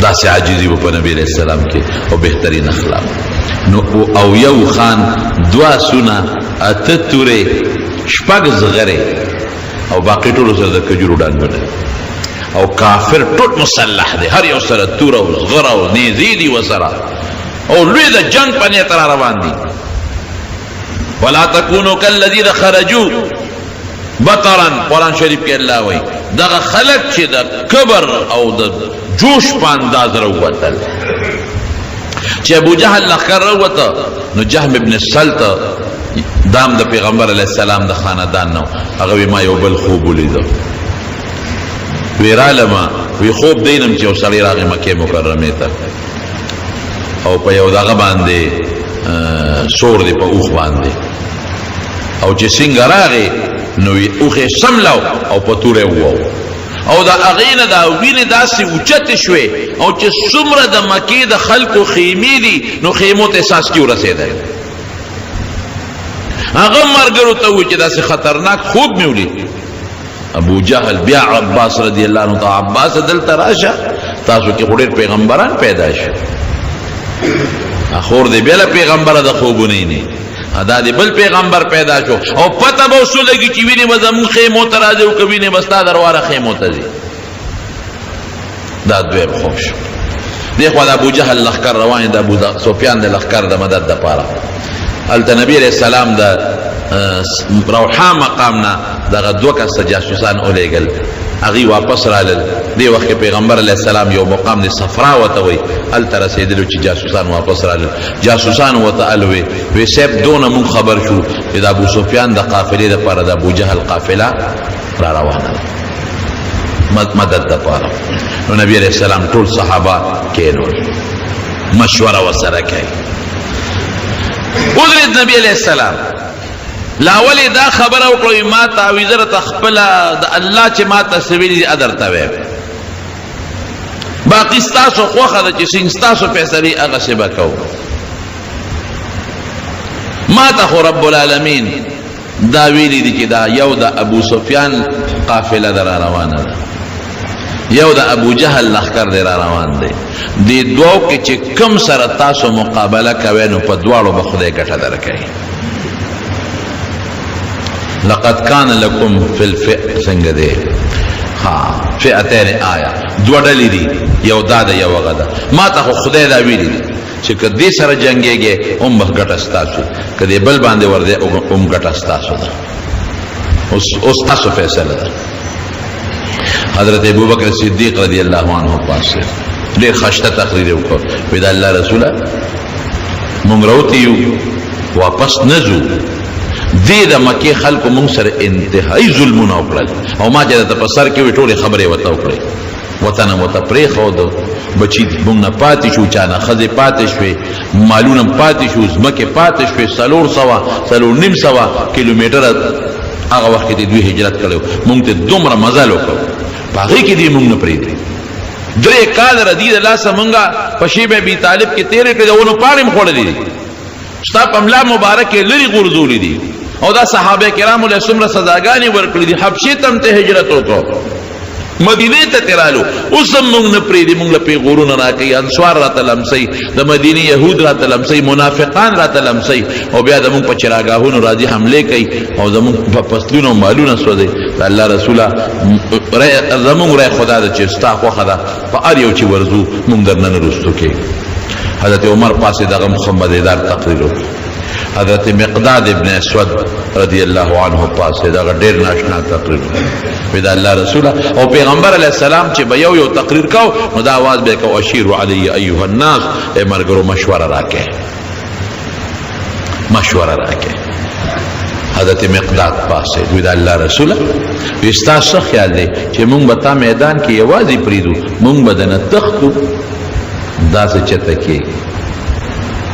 Speaker 1: داسې عاجزي به په نبي علیه السلام کې او بهترین اخلاق. نو او یو خان، دوه سونه، اته تورې، شپږ زغرې او باقي ټولو سره د کجورو ډنګونه او کافر ټول مسلح دی، هر یو سره توره او زغره او نیزې دي ورسره او لوی د جنګ په نیت را روان دي. ولا تکونوا کالذین خرجوا بطرا، قرآن شریف کې الله وایي دغه خلک چې د کبر او د جوش په انداز راووتل. چې ابو جهل لښکر راووته نو جهم ابن سلط دام د پیغمبر علیه السلام د خاندان نو، هغه وی ما یو بل خوب ولیده، وی رالما وی خوب دینم چې یو سړی راغی مکې مکرمې ته او په یو دغه باندې سور دی په اوښ باندې، او چې څنګه راغی نو اوښې سملو او په توره ووو او د هغې نه دا وینې داسې اوچتې شوې او چې څومره د مکې د خلکو خیمې دي نو خیمو ته ساس کې ورسېدی. هغه ملګرو ته ووایي چې داسې خطرناک خوب مې ولید. ابو جهل بیا عباس رضی الله عنه ته عباس دلته راشه، تاسو کې خو ډېر پیغمبران پیدا شي، خور دې بله پیغمبره د خوبونه نه دا دی بل پیغمبر پیدا شو او پته به وسو لګي چې وینې به زمون خیمو ته راځي او که وینې به ستا درواره خیمو ته ځي. دا دویم خوب شو. دې خوا د ابو جهل لښکر روان د ابو سفیان د لښکر د مدد دپاره. هلته نبي علیه السلام د روحا مقام نه دغه دوه کسه جاسوسان ولېږل، هغوی واپس رالل. دې وخت کې پیغمبر علیه السلام یو مقام د صفرا ورته وایي، هلته رسېدلو چې جاسوسان واپس رالل. جاسوسان ورته الوي وی صاحب دونه مونږ خبر شو چې د ابو سفیان د قافلې دپاره د ابو جهل قافله را روانه ده مدد دپاره. نو نبي علیه السلام ټول صحابه کېنول، مشوره ورسره کوي. ودرېد نبي علیه السلام لاولې دا خبره وکړه ما تعویذه راته خپله د الله چې ما ته څه ویلي دي درته وایم، باقي ستاسو خوښه ده چې څنګه ستاسو فیصلې هغسې به کوو. ما ته خو رب العالمین دا ویلي دي چې دا یو د ابو سفیان قافله ده را روانه ده، یو د ابو جهل لښکر دی را روان دی. دې دوو کې چې کم سره تاسو مقابله کوئ نو په دواړو به خدای ګټه درکوي. لقد کان لکم فی الفئ څنګه دی فئتین آیا دوه ډلې دي، یو دا ده یو هغه ده. ما ته خو خدای دا ویلي دي چې که دې سره جنګېږې هم به ګټه ستاسو، که دې بل باندې ورځې هم ګټه ستاسو ده. اوس تاسو فیصله ده. حضرت ابوبکر صدیق رضی الله عنه پاسه ډېر خشته تقریر وکړ، وی د الله رسوله مونږ راوتي یو واپس نه ځو، دې د مکې خلکو مونږ سره انتهایي ظلمونه وکړل او ما چې درته په سر کې وې ټولې خبرې ورته وکړې، وطن مو ته پرېښود، بچي مونږ نه پاتې شو، چا نه ښځې پاتې شوې، مالونه پاتې شو، ځمکې پاتې شوې، 400 کیلومیټره هغه وخت کې دوی هجرت کړی، مونږ ته دومره مزل وکړ په هغې کې دې مونږ نه پرېږدي. 3 کاله ردي د لاسه مونږه په شیب ابي طالب کې تېرې کړې، د ونو پاڼې م خوړلې دي، ستا په ملا مبارک یې لرې غورځولي دي او دا صحابه کرامو له څومره سزاګانې ورکړي دي. حبشې ته هم ته هجرت وکړو، مدینې ته ترالو، اوس هم مونږ نه پرېږدي، مونږ له پیغورونه راکوي، انصار راته لمسوي، د مدینې یهود راته لمسوي، منافقان راته لمسوي او بیا زمونږ په چراګاهونو راځي حملې کوي او زمونږ په فصلونو مالونه سوځوي. د الله رسوله زمونږ رای خدا ده چې ستا خوښه ده په هر یو چې ورځو مونږ درنه نه رستو کېږو. حضرت عمر پاسې دغه مخمدیدار تقریر وکړ. حضرت مقداد ابن اسود رضی الله عنه پاسه دا ډېر ناشنا تقریر وی دا الله رسوله او پیغمبر علیه السلام چې به یو تقریر کو نو دا आवाज به کو اشیر علی ایها الناس، ای مرګرو مشوره راکې، مشوره راکې. حضرت مقداد پاسه وی دا الله رسوله استاسو خیال دی چې مونږ به تا میدان کې یوازې پریدو، مونږ به دنه تختو داسې چته کې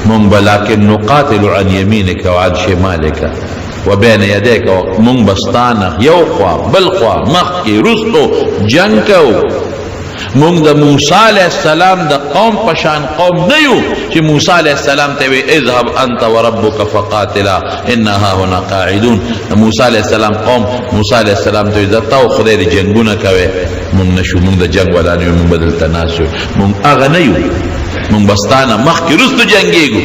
Speaker 1: مونږ به لکن نقاتل عن یمینک و عن شمالک، وبین یدیک مونږ بستانه یو خوا بل خوا مخکې رستو جنگ کو مونږ د موسی علیہ السلام د قوم پشان قوم نه یو چې موسی علیہ السلام ته وی اذهب انت وربك فقاتلا انها هنا قاعدون. موسی علیہ السلام قوم موسی علیہ السلام ته زتا او خدای دې جنگونه کوي مونږ نشو مونږ د جنگ ولا نه مونږ بدل تناسو مونږ هغه نه یو مونږ بستانه مخکې رستو جنگيګو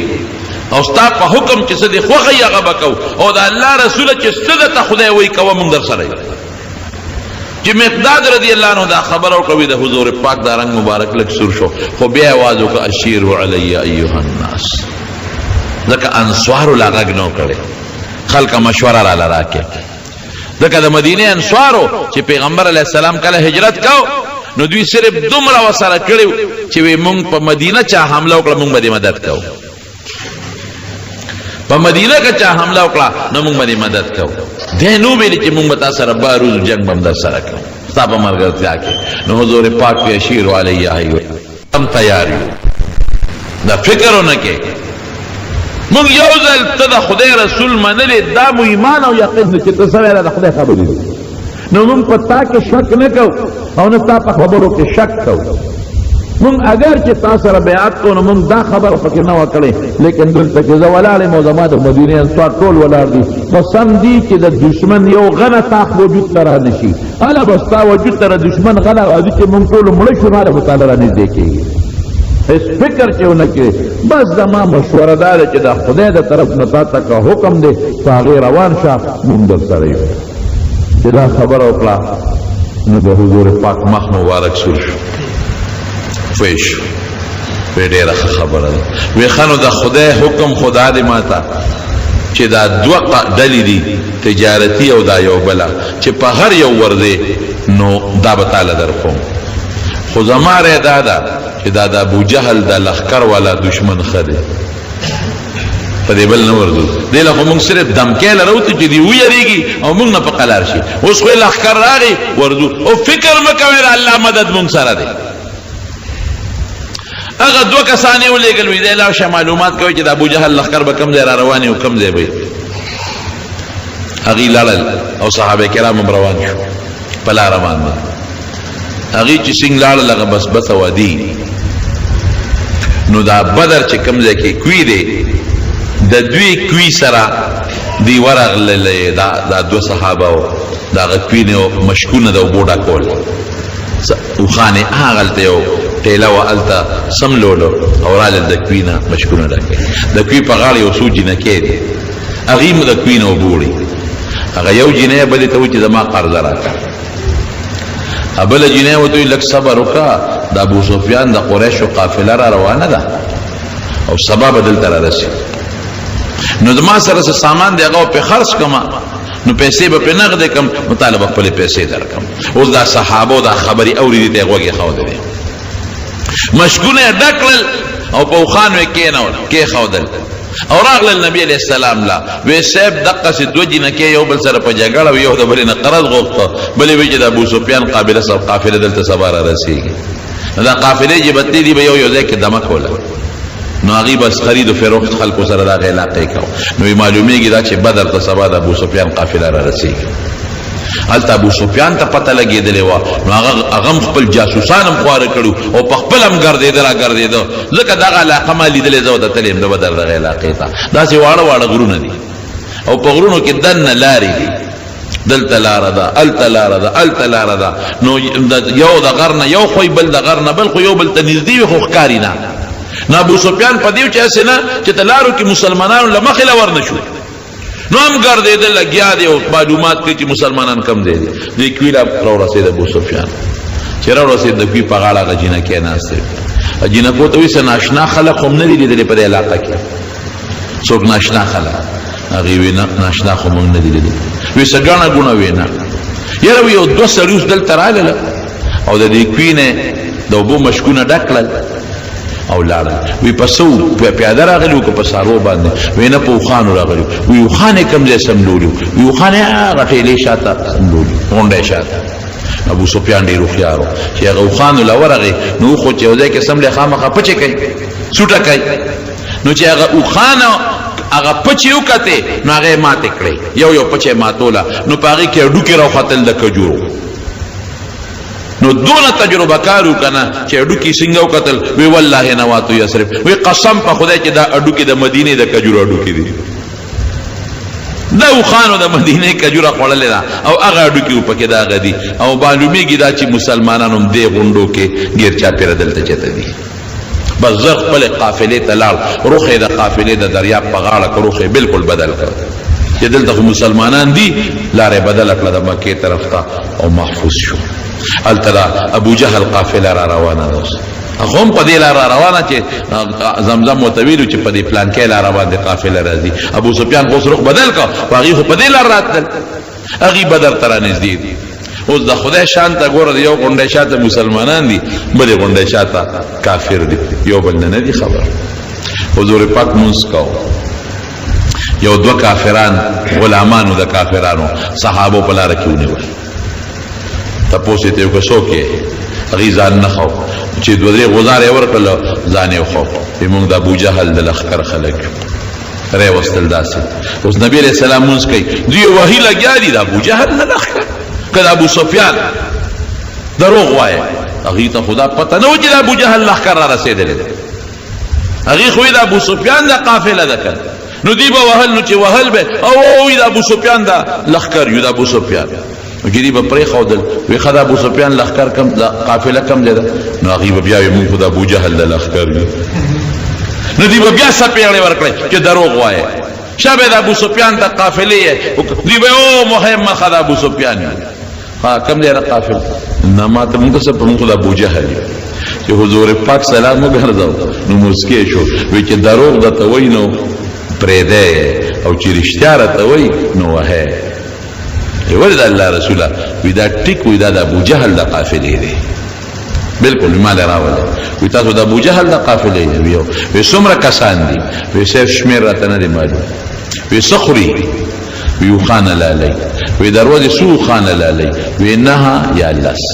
Speaker 1: او ستا په حکم چې څه دې خوښي هغه بکو او د الله رسول چې څه ته خدای وی کوه مونږ در سره چې مقداد رضی الله عنه دا خبر او کوي د حضور پاک دا رنگ مبارک لک سر شو خو بیا आवाज وکړه اشیر علی ایها الناس ځکه انصار لاغ نو کړي خلک مشوره را لراکه ځکه د مدینه انصارو چې پیغمبر علی السلام کله هجرت کو نو دوی صرف دومره وسره کړي چې مونږ په مدینه چا حمله وکړه مونږ به مدد کوو په مدینه کې چا حمله وکړه نو مونږ به مدد کوو دینو ویل چې مونږ به تاسو سره باروز جنگ بم در سره کوو تاسو په مرګ کې نو حضور پاک په اشیر علی ایه تم تیار دا فکرونه کې مونږ یو ځل ته د خدای رسول منلې دا مو ایمان او یقین چې تاسو سره د خدای خبرې نو مونږ په تا کې شک نه کوو او نه تاسو په خبرو کې شک کوو مونږ اگر چې تاسو سره بیعت کو نو مونږ دا خبر پکې نه وکړي لیکن دلته کې زوالال موضوعات مدینه انصار ټول ولار دي قسم دي چې د دشمن یو غنه تاخ وجود تر نشي الا بس تا وجود تر دشمن غنه او چې مونږ ټول مړ شو نه تعالی را نږدې کېږي اس فکر کې ونه کې بس زما مشوره دار چې د خدای د طرف نه تاسو حکم دی هغه روان شه مونږ در سره یو چې دا خبر او کړه نو د حضور پاک مخ مبارک سور شو فیش په ډیره خبره وی خانو د خدای حکم خدا دې ماته چې دا دوه ډلې دي تجارتی او دا یو بلا چې په هر یو ورده نو دا به تعالی درکوم خو زماره دا چې دا د ابو جهل د لخر والا دشمن خده په دې بل نه ورځو دې له موږ صرف دمکې لروته چې دی ویریږي او موږ نه په قلار شي اوس خو لخر راغی ورځو او فکر مکوي الله مدد موږ سره دی اگر دو کسانی ولېګل وی دی لا شه معلومات کوي چې د ابو جهل لخر به کم ځای را رواني او کم ځای به هغه لاړل او صحابه کرام روان شو په لار روان دي هغه چې څنګه لاړل هغه بس بس ودی نو دا بدر چې کم ځای کې کوي دی د دوی کوي سره دی ورغله دا دو صحابه او دا کوي مشکونه د وبوډا کول او خانه هغه یو ټیلا والتا سملولو او رال د کوینه مشکونه راکې د کوي په غاړه یو سوجي نه کېږي هغه مو د کوینه وبوري هغه یو جنې بل ته و چې زما قرض راکړه ابل جنې وته لک صبر وکا د ابو سفیان د قریش قافله را روانه ده او سبب بدل تر رسي نو زما سره سامان دیغه په خرج کما نو پیسې به نقد کم مطالبه خپل پیسې درکم اوس دا صحابه دا خبري اوري دي هغه خو ده مشکونه ډکل او په خانو کې نه کې خودل او راغل نبی علیہ السلام لا وی سیب دقه سي دوجی نه کې یو بل سره په جګړه یو د بل نه قرض غوښته بلې وی چې د ابو سفیان قابله سره قافله دلته سبا را رسیږي دا قافله چې بدلی دی به یو ځای کې دمک ولا نو هغه بس خرید او فروخت خلکو سره د علاقه کو نو معلومیږي دا چې بدر ته سبا د ابو سفیان قافله را رسیږي حالت ابو سفیان ته پته لګیدلې و نو هغه خپل جاسوسان هم خوار کړو او په خپل هم ګرځیدل ځکه دغه علاقه ما لیدلې زو د تلیم د بدر د علاقې ته دا چې واړه غرونه دي او په غرونو کې دنه لارې دي دلته لار ده الته لار ده نو یو د غرنه یو خو بل د غرنه بل خو یو بل ته نږدې خو ښکاری نه ابو سفیان په دیو چې اسنه چې تلارو کې مسلمانانو لمخله ورنشو نو هم ګرځیدل لګیا دی او معلومات کوي چې مسلمانان کم دي د کیلا پر رسید ابو سفیان چې را رسید د کی په غاړه غجینه کې ناشته غجینه کو ته وسه ناشنا خلق هم نه لیدل په علاقه کې څوک ناشنا خلق هغه وینا ناشنا خو مونږ نه لیدل وسه ګاڼه ګونه وینا یره یو دو سړیوس دل تراله او د دې کوینه د وبو مشکونه ډکل او لاړ وی پسو پیاده راغلو کو پسارو باندې وینه په خانو راغلو وی خانه کم ځای سملولو وی خانه غټېلې شاته سملولو غونډه شاته ابو سفیان ډیر خيارو چې هغه خانو لورغه نو خو چې ځای کې سمله خامخه پچې کوي سوټه کوي نو چې هغه خانه هغه پچې وکتې نو هغه ماتې کړې یو پچې ماتوله نو په هغې کې ډوکې راوختل د کجورو نو دونه تجربه کارو کنه چې اډوکی څنګه وکتل وی والله نواتو یسرب وی قسم په خدای چې دا اډوکی د مدینه د کجورو اډوکی دي دا خانو د مدینه کجوره خوړلې ده او هغه اډوکی په کې دا غدي او معلومیږي دا چې مسلمانانو دې غونډو کې غیر چا پیر دلته چته دي بس زر خپل قافلې ته لاړ روخې د قافلې د دریاب په غاړه روخې بالکل بدل کړ چې دلته مسلمانان دي لارې بدل کړه د مکې طرف ته او محفوظ شو التلا ابو جهل قافله را روانه ده هم په دې لار روانه چې زمزم متویل چې په دې پلان کې لار روانه قافله راځي ابو سفیان غوس رخ بدل کا هغه په دې لار راتل هغه بدر تر نږدې دي اوس د خدای شان ته ګوره یو غونډه شاته مسلمانان دي بل غونډه شاته کافر دي یو بل نه دي خبر حضور پاک مونږ کو یو دو کافران غلامانو د کافرانو صحابه په لار کې ونیول تپوسې ته یو کسو کې هغې ځان نه خو چې دوه درې غوزار یې ورکړل ځان یې وخو موږ د ابو جهل د لښکر خلک رې وستل داسې اوس نبي علیه السلام مونځ کوي دوی وحي لګیا دي د ابو جهل د لښکر که د ابو سفیان دروغ وایه هغې ته خدا پته نه و چې د ابو جهل لښکر را رسېدلی دی هغې خو د ابو سفیان د قافله ده که نو دوی به وهل نو چې وهل به او د ابو سفیان د لښکر یو د ابو سفیان جدی به پرې خودل وی خدا ابو سفیان لخر کم قافله کم دی نو هغه بیا یې مونږ د ابو جهل د لخر نو دی بیا سپېړې ورکړې چې دروغ وایي شابه د ابو سفیان د قافلې دی به او محمد خدا ابو سفیان ها کم دی قافله نه ماته مونږ څه په مونږ د ابو جهل چې حضور پاک سلام وګرځاو نو مسکې شو وی چې دروغ د توي نو پرې ده او چې رښتیا راته وای نو وه ولد الله رسوله وی دا ټیک وی دا د ابو جهل د قافلې دی بالکل مال راوله وی تاسو د ابو جهل د قافلې دی وی څومره کسان دي وی صرف شمیر راته نه دی معلوم وی صخري وی خان لالی وی دروازه سو خان لالی وی نه یا لس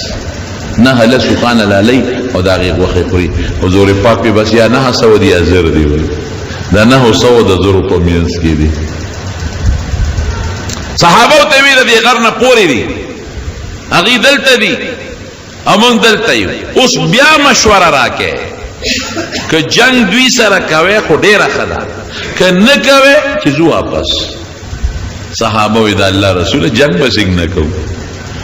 Speaker 1: نه لس خان لالی او دا غي وخه خوري حضور پاک په بس یا نه سعودي ازر دی دا نه سو د زرو په مینس کې دی صحابه ته ویل دي غرنه پوری دي هغه دلته دي امون دلته یو اوس بیا مشوره راکې که جنگ دوی سره کوي خو ډیره خدا که نه کوي چې زو واپس صحابه وی دا الله رسول جنگ به څنګه نه کوي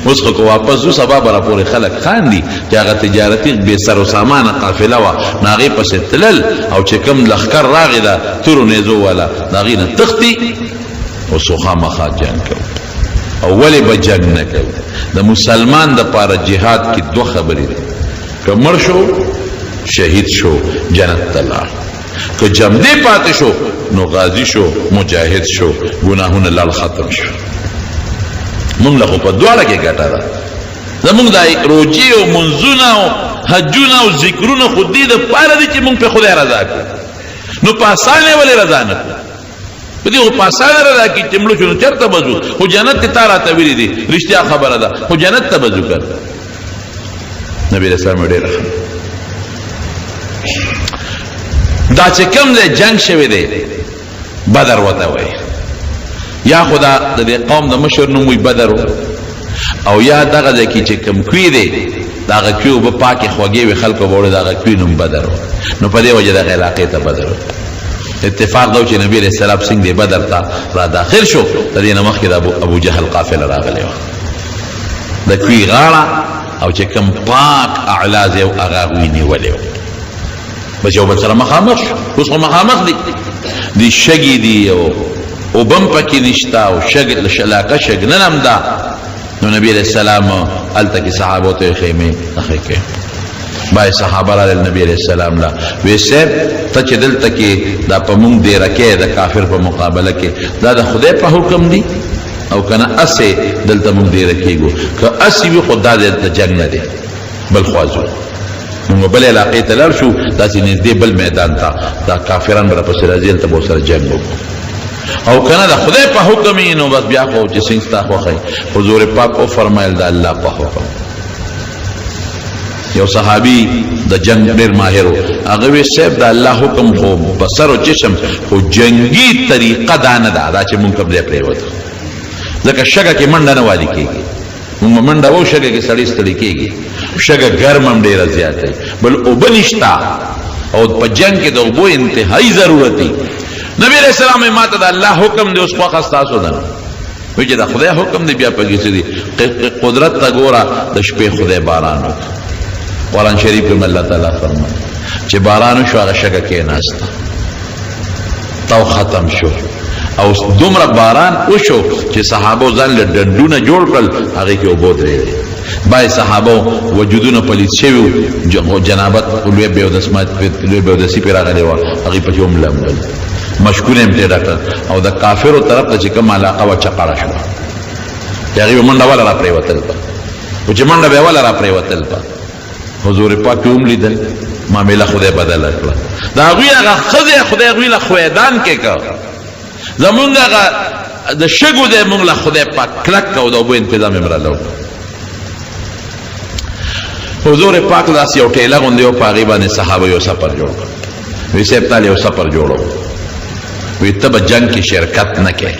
Speaker 1: اوس خو واپس زو سبا برا پورې خلک خان دي چې هغه تجارتي به سر او سامان قافله وا ناغي پس تلل او چې کم لخر راغی دا تورو نه زو ولا ناغي نه تختی او سوخا مخا جنگ کو اولی با جنگ نکو دا مسلمان دا پارا جهاد کی دو خبری دی که مر شو شهید شو جنت تلار که جمدی پاتی شو نو غازی شو مجاہد شو گناہون لال ختم شو مونگ لخو پا دوارا کے گٹا دا دا مونگ دا روجی و منزونا و حجونا و ذکرونا خود دی دا پارا دی چی مونگ پہ خدای رضا کو نو پاسانے والی رضا نکو په دې خو پاسانه رضا کې چې مړو شو چېرته به ځو خو جنت کې تا راته ویلي دي رښتیا خبره ده خو جنت ته به ځو که نبي علیه السلام ډېره دا چې کوم دی جنګ شوی دی بدر ورته وایي یا خو د دې قوم د مشر نوم وي بدر او یا دغه ځای کې چې کوم کوي دی د هغه کوي اوبه پاکې خوږې وي خلکو به وړي د هغه کوي نوم بدر نو په دې وجه دغه علاقې ته بدر اتفاق دو چې نبی علیہ السلام څنګه دی بدر ته را داخل شو د دې نه مخکې د ابو جهل قافله راغلی وه د کوي غاړه او چې کوم پاک اعلاز یو هغه ونیولی و بس یو بل سره مخامخ شو اوس خو مخامخ دي شګې دي او بم پکې نشته او شلاکه شګنن هم ده نو نبی علیہ السلام هلته کې صحابو ته خیمې نښې کوي بای صحابه را نبی علیہ السلام لا وی صاحب ته چې دلته کې دا په مونږ دی رکې د کافر په مقابله کې دا د خدای په حکم دی او کنه اسې دلته مونږ دی رکېږو که اسې وي خو دا د جنګ نه دی بل خوازو موږ بل علاقې ته لاړ شو داسې نږدې بل میدان ته دا کافران به راپسې راځي هلته به ورسره جنګ وکړو او کنه د خدای په حکم یې نو بس بیا خو چې څنګه ستا خوښی حضور پاک او فرمایل د الله په حکم یو صحابي د جنگ ډېر ماهر و هغه وی صاحب د الله حکم خو بصر او چشم خو جنگي طریقه دا نه ده دا چې مونږ قبله پرېوته ځکه شګه کې منډه نه والی کېږي مونږ منډه وو شګه کې سړی ستړي کېږي شګه ګرم هم ډېره زیاته بل اوبه نشته او په جنگ کې د اوبو انتهایی ضرورت دی نبی علیہ السلام ماته د الله حکم دی اوس خوښه ستاسو ده وی چې د خدای حکم دی بیا پکې څه دي قدرت ته ګوره د شپې خدای باران وکړ قرآن شریف کې الله تعالی فرمایي چې باران شو هغه شګه کېناسته تو ختم شو او دومره باران وشو چې صحابه ځان له ډنډونه جوړ کړل هغه کې اوبه درېدې بای صحابه وجودونه پلیت شوي جنابت لوی بېودسي پرې راغلی وه هغې پکې هم لمبل مشکونه هم تېره کړل او د کافرو طرف ته چې کوم علاقه وه چقړه شوه چې هغې به منډه واله را پرېوتل به خو چې منډه به یې واله را پرېوتل به حضور پاک هم لیدل معامله خدای بدله کړه د هغوی هغه ښځې خدای هغوی له خویدان کې کړ زمونږ هغه د شګو دی مونږ له خدای پاک کلک کو د اوبو انتظام یې راله وکړ حضور پاک داسې یو ټیله غوندې و په هغې باندې صحابه یو سفر جوړ کړ وی صاحب تا یو سفر جوړو وی ته به جنگ کې شرکت نه کوې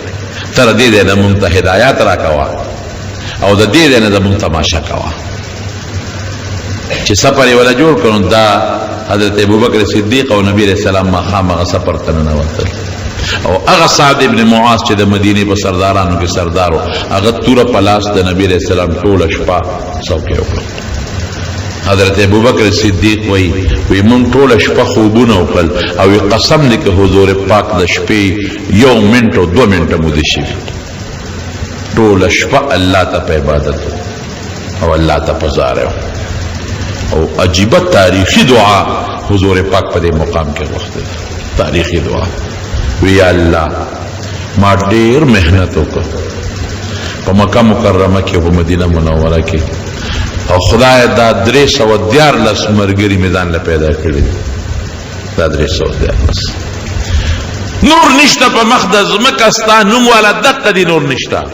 Speaker 1: ته د دې ځای نه مونږ ته هدایات را کوه او د دې ځای نه زمونږ تماشه کوه چې سفر یې ولا جوړ کړو دا حضرت ابوبکر صدیق او نبی علیہ السلام ماښام هغه سفر ته ننوتل او هغه سعد ابن معاذ چې د مدینې په سردارانو کې سردار و هغه توره په لاس د نبی علیہ السلام ټوله شپه څوکۍ وکړه حضرت ابوبکر صدیق وی مونږ ټوله شپه خوبونه وکړل او قسم دی که حضور پاک د شپې 1 منټ او 2 منټه موده شوي ټوله شپه الله ته په عبادت او الله ته په زاره او عجیبه تاریخی دعا حضور پاک په دې مقام کې غوښتل تاریخی دعا وی الله ما ډېر محنت وکړ په مکه مکرمه کې په مدینه منوره کې او خدای دا 314 مرګري میدان له پیدا کړی دا 314 نور نشته په مخ د ځمکه ستا نوم والا دقه دي نور نشته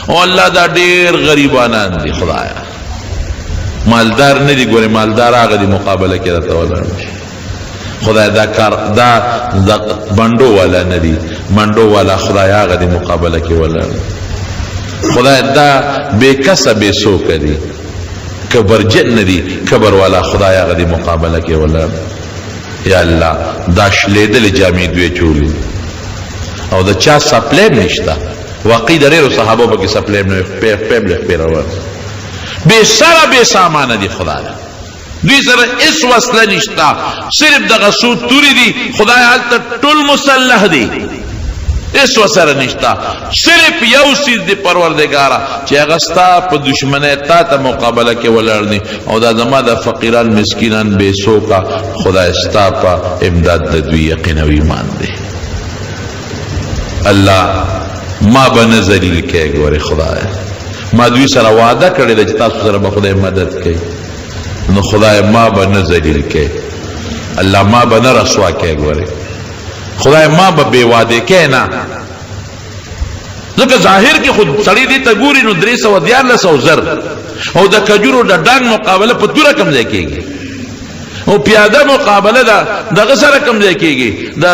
Speaker 1: او الله دا ډېر غریبانان دي خدایا مالدار نه دي ګوره مالدار هغه دي مقابله کې راته ولاړ خدای دا کار دا بندو والا نه دي منډو والا خدای هغه دي مقابله کې ولاړ خدای دا بے کسه بے سوک دي کبرجن نه دي کبر والا خدای هغه دي مقابله کې ولاړ یا الله دا شلیدل جامې دوی چولي او دا چا سپلیم نشته واقعي د ډېرو صحابو پکې سپلیم نه پیبل پیرور بے سره بے سامانه دي خدای دوی سره اس وسله نشته صرف دغه څو توري دي خدای هلته ټول مسلح دي اس وسره نشته صرف یو څیز دی پروردګاره چې هغه ستا په دشمنۍ تا ته مقابله کې ولاړ دي او دا زما د فقیران مسکینان بې څوکه خدای ستا په امداد د دوی یقین او ایمان دی الله ما به نه ذلیل کې ګورې خدای ما دوی سره وعده کړې ده چې تاسو سره به خدای مدد کوي نو خدای ما به نه ذلیل کې الله ما به نه رسوا کې ګورې خدای ما به بے وعده کې نه ځکه ظاهر کې خود سړی دې ته ګوري نو 314 زر او د کجورو د ډنګ مقابله په توره کم ځای کېږي او پیاده مقابله دغه سره کم ځای کېږي د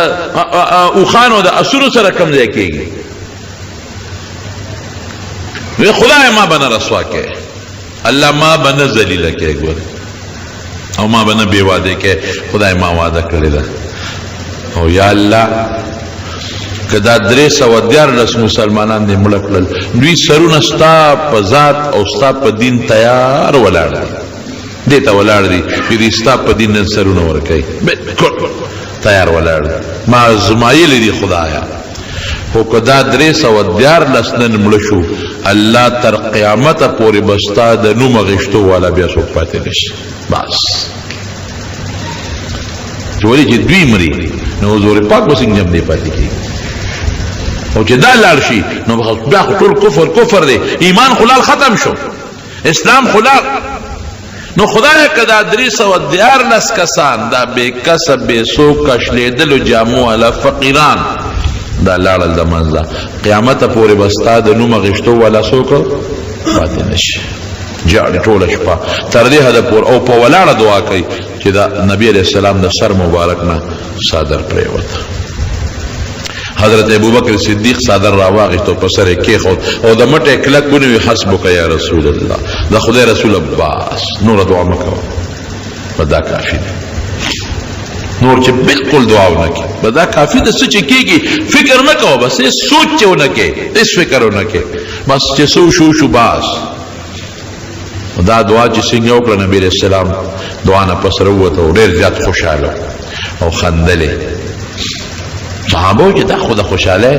Speaker 1: اوښانو د اسونو سره کم ځای کېږي وی خدای ما به نه رسوا کې الله ما به نه ذلیله کې ګوري او ما به نه بې وعده کې خدای ما وعده کړې ده او یا الله که دا 314 مسلمانان دې مړه کړل دوی سرونه ستا په ذات او ستا په دین تیار ولاړ دي دې ته ولاړ دي چې ستا په دین نن سرونه ورکوي بالکل تیار ولاړ دي ما ازمایلې دي خدایا خو که دا 314 نن مړه شو الله تر قیامته پورې به ستا د نوم غشتو والا بیا څوک پاتې نشي بس چې ولې چې دوی مري نو حضور پاک به څنګه هم دی پاتې کېږي او چې دا لاړ شي نو بیا خو ټول کفر دی ایمان خلال ختم شو اسلام خلال نو خدای که دا 314 کسان دا بے کسب بے سوک شلیدلو جامو علا فقیران دا لاړل د منځه قیامت پورې بستا د نوم غشتو والا سوک پاتې نشي جاړي ټوله شپه تر دې حده پورې او په ولاړه دعا کوي چې دا نبی علیہ السلام د سر مبارک نه صادر پرېوته. حضرت ابوبکر صدیق صادر راواغشت او په سر یې کېښود او د مټې کلک ونیوي حسبک یا رسول الله، د خدای رسوله بس نوره دعا مه کوه، په دا کافي دی. نور چې بالکل دعا ونه کړي به دا کافي ده. څه چې کېږي فکر نه کوه، بس هېڅ سوچ چې ونه کړې، هېڅ فکر ونه کړې، بس چې څه وشو شو بس. دا دعا چې څنګه وکړه نبی علیہ السلام دعا نه پس راووته او ډېر زیات خوشحاله او خندلې. صحابو چې دا خو د خوشحالۍ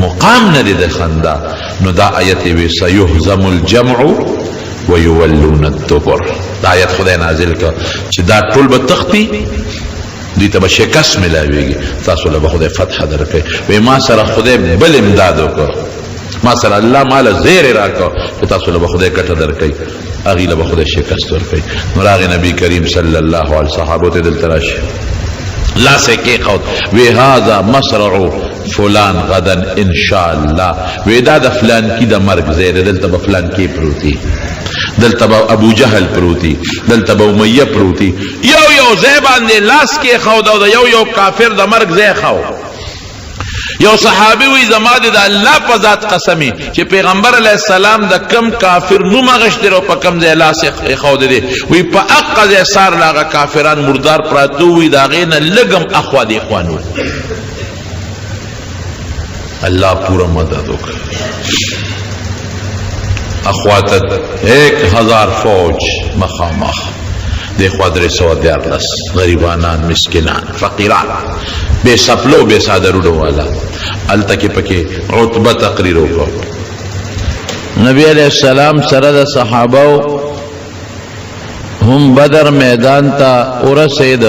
Speaker 1: مقام نه دی د خندا، نو دا آیت وی سیهزم الجمع ویولون الدبر. دا آیت خدای نازل کړ چې دا ټول به تختی، دوی ته به شکست ملاویږي، تاسو له به خدای فتح درکړي. وی ما سره خدای بل امداد وکړ، ما سره الله مال زیر راکړ چې تاسو له به خدای کټه درکړي، هغې له به خدای شکست ورکړي. نو راغی نبی کریم صلی الله علیه صحابو ته دلته راشي لاس یې کېښود، وی هذا مسرع فلان غدا ان شاء الله. وی دا د فلان کی د مرګ ځای دی، دلته به فلان کی پروتي، دلته به ابو جهل پروتي، دلته به امیه پروتي. یو ځای باندې لاس کېښود او د یو کافر د مرګ ځای ښود. یو صحابي وی زما د الله په ذات قسمی چې پیغمبر علیه السلام د کم کافر نوم اغشتی او په کم ځای لاس یې ښودی دی، وی په حق ځای سار لاغه کافران مردار پراته وي، د هغې نه لږ هم اخوا دیخوا نه. الله پورا مدد وکړي. اخواته 1000 فوج مخامخ، دیخوا 314 غریبانان، مسکینان، فقیران، بے سپلو بے صادرونو والا. الته کې پکې عتبه تقریر وکړو. نبی علیہ السلام سره د صحابه هم بدر میدان ته ورسېد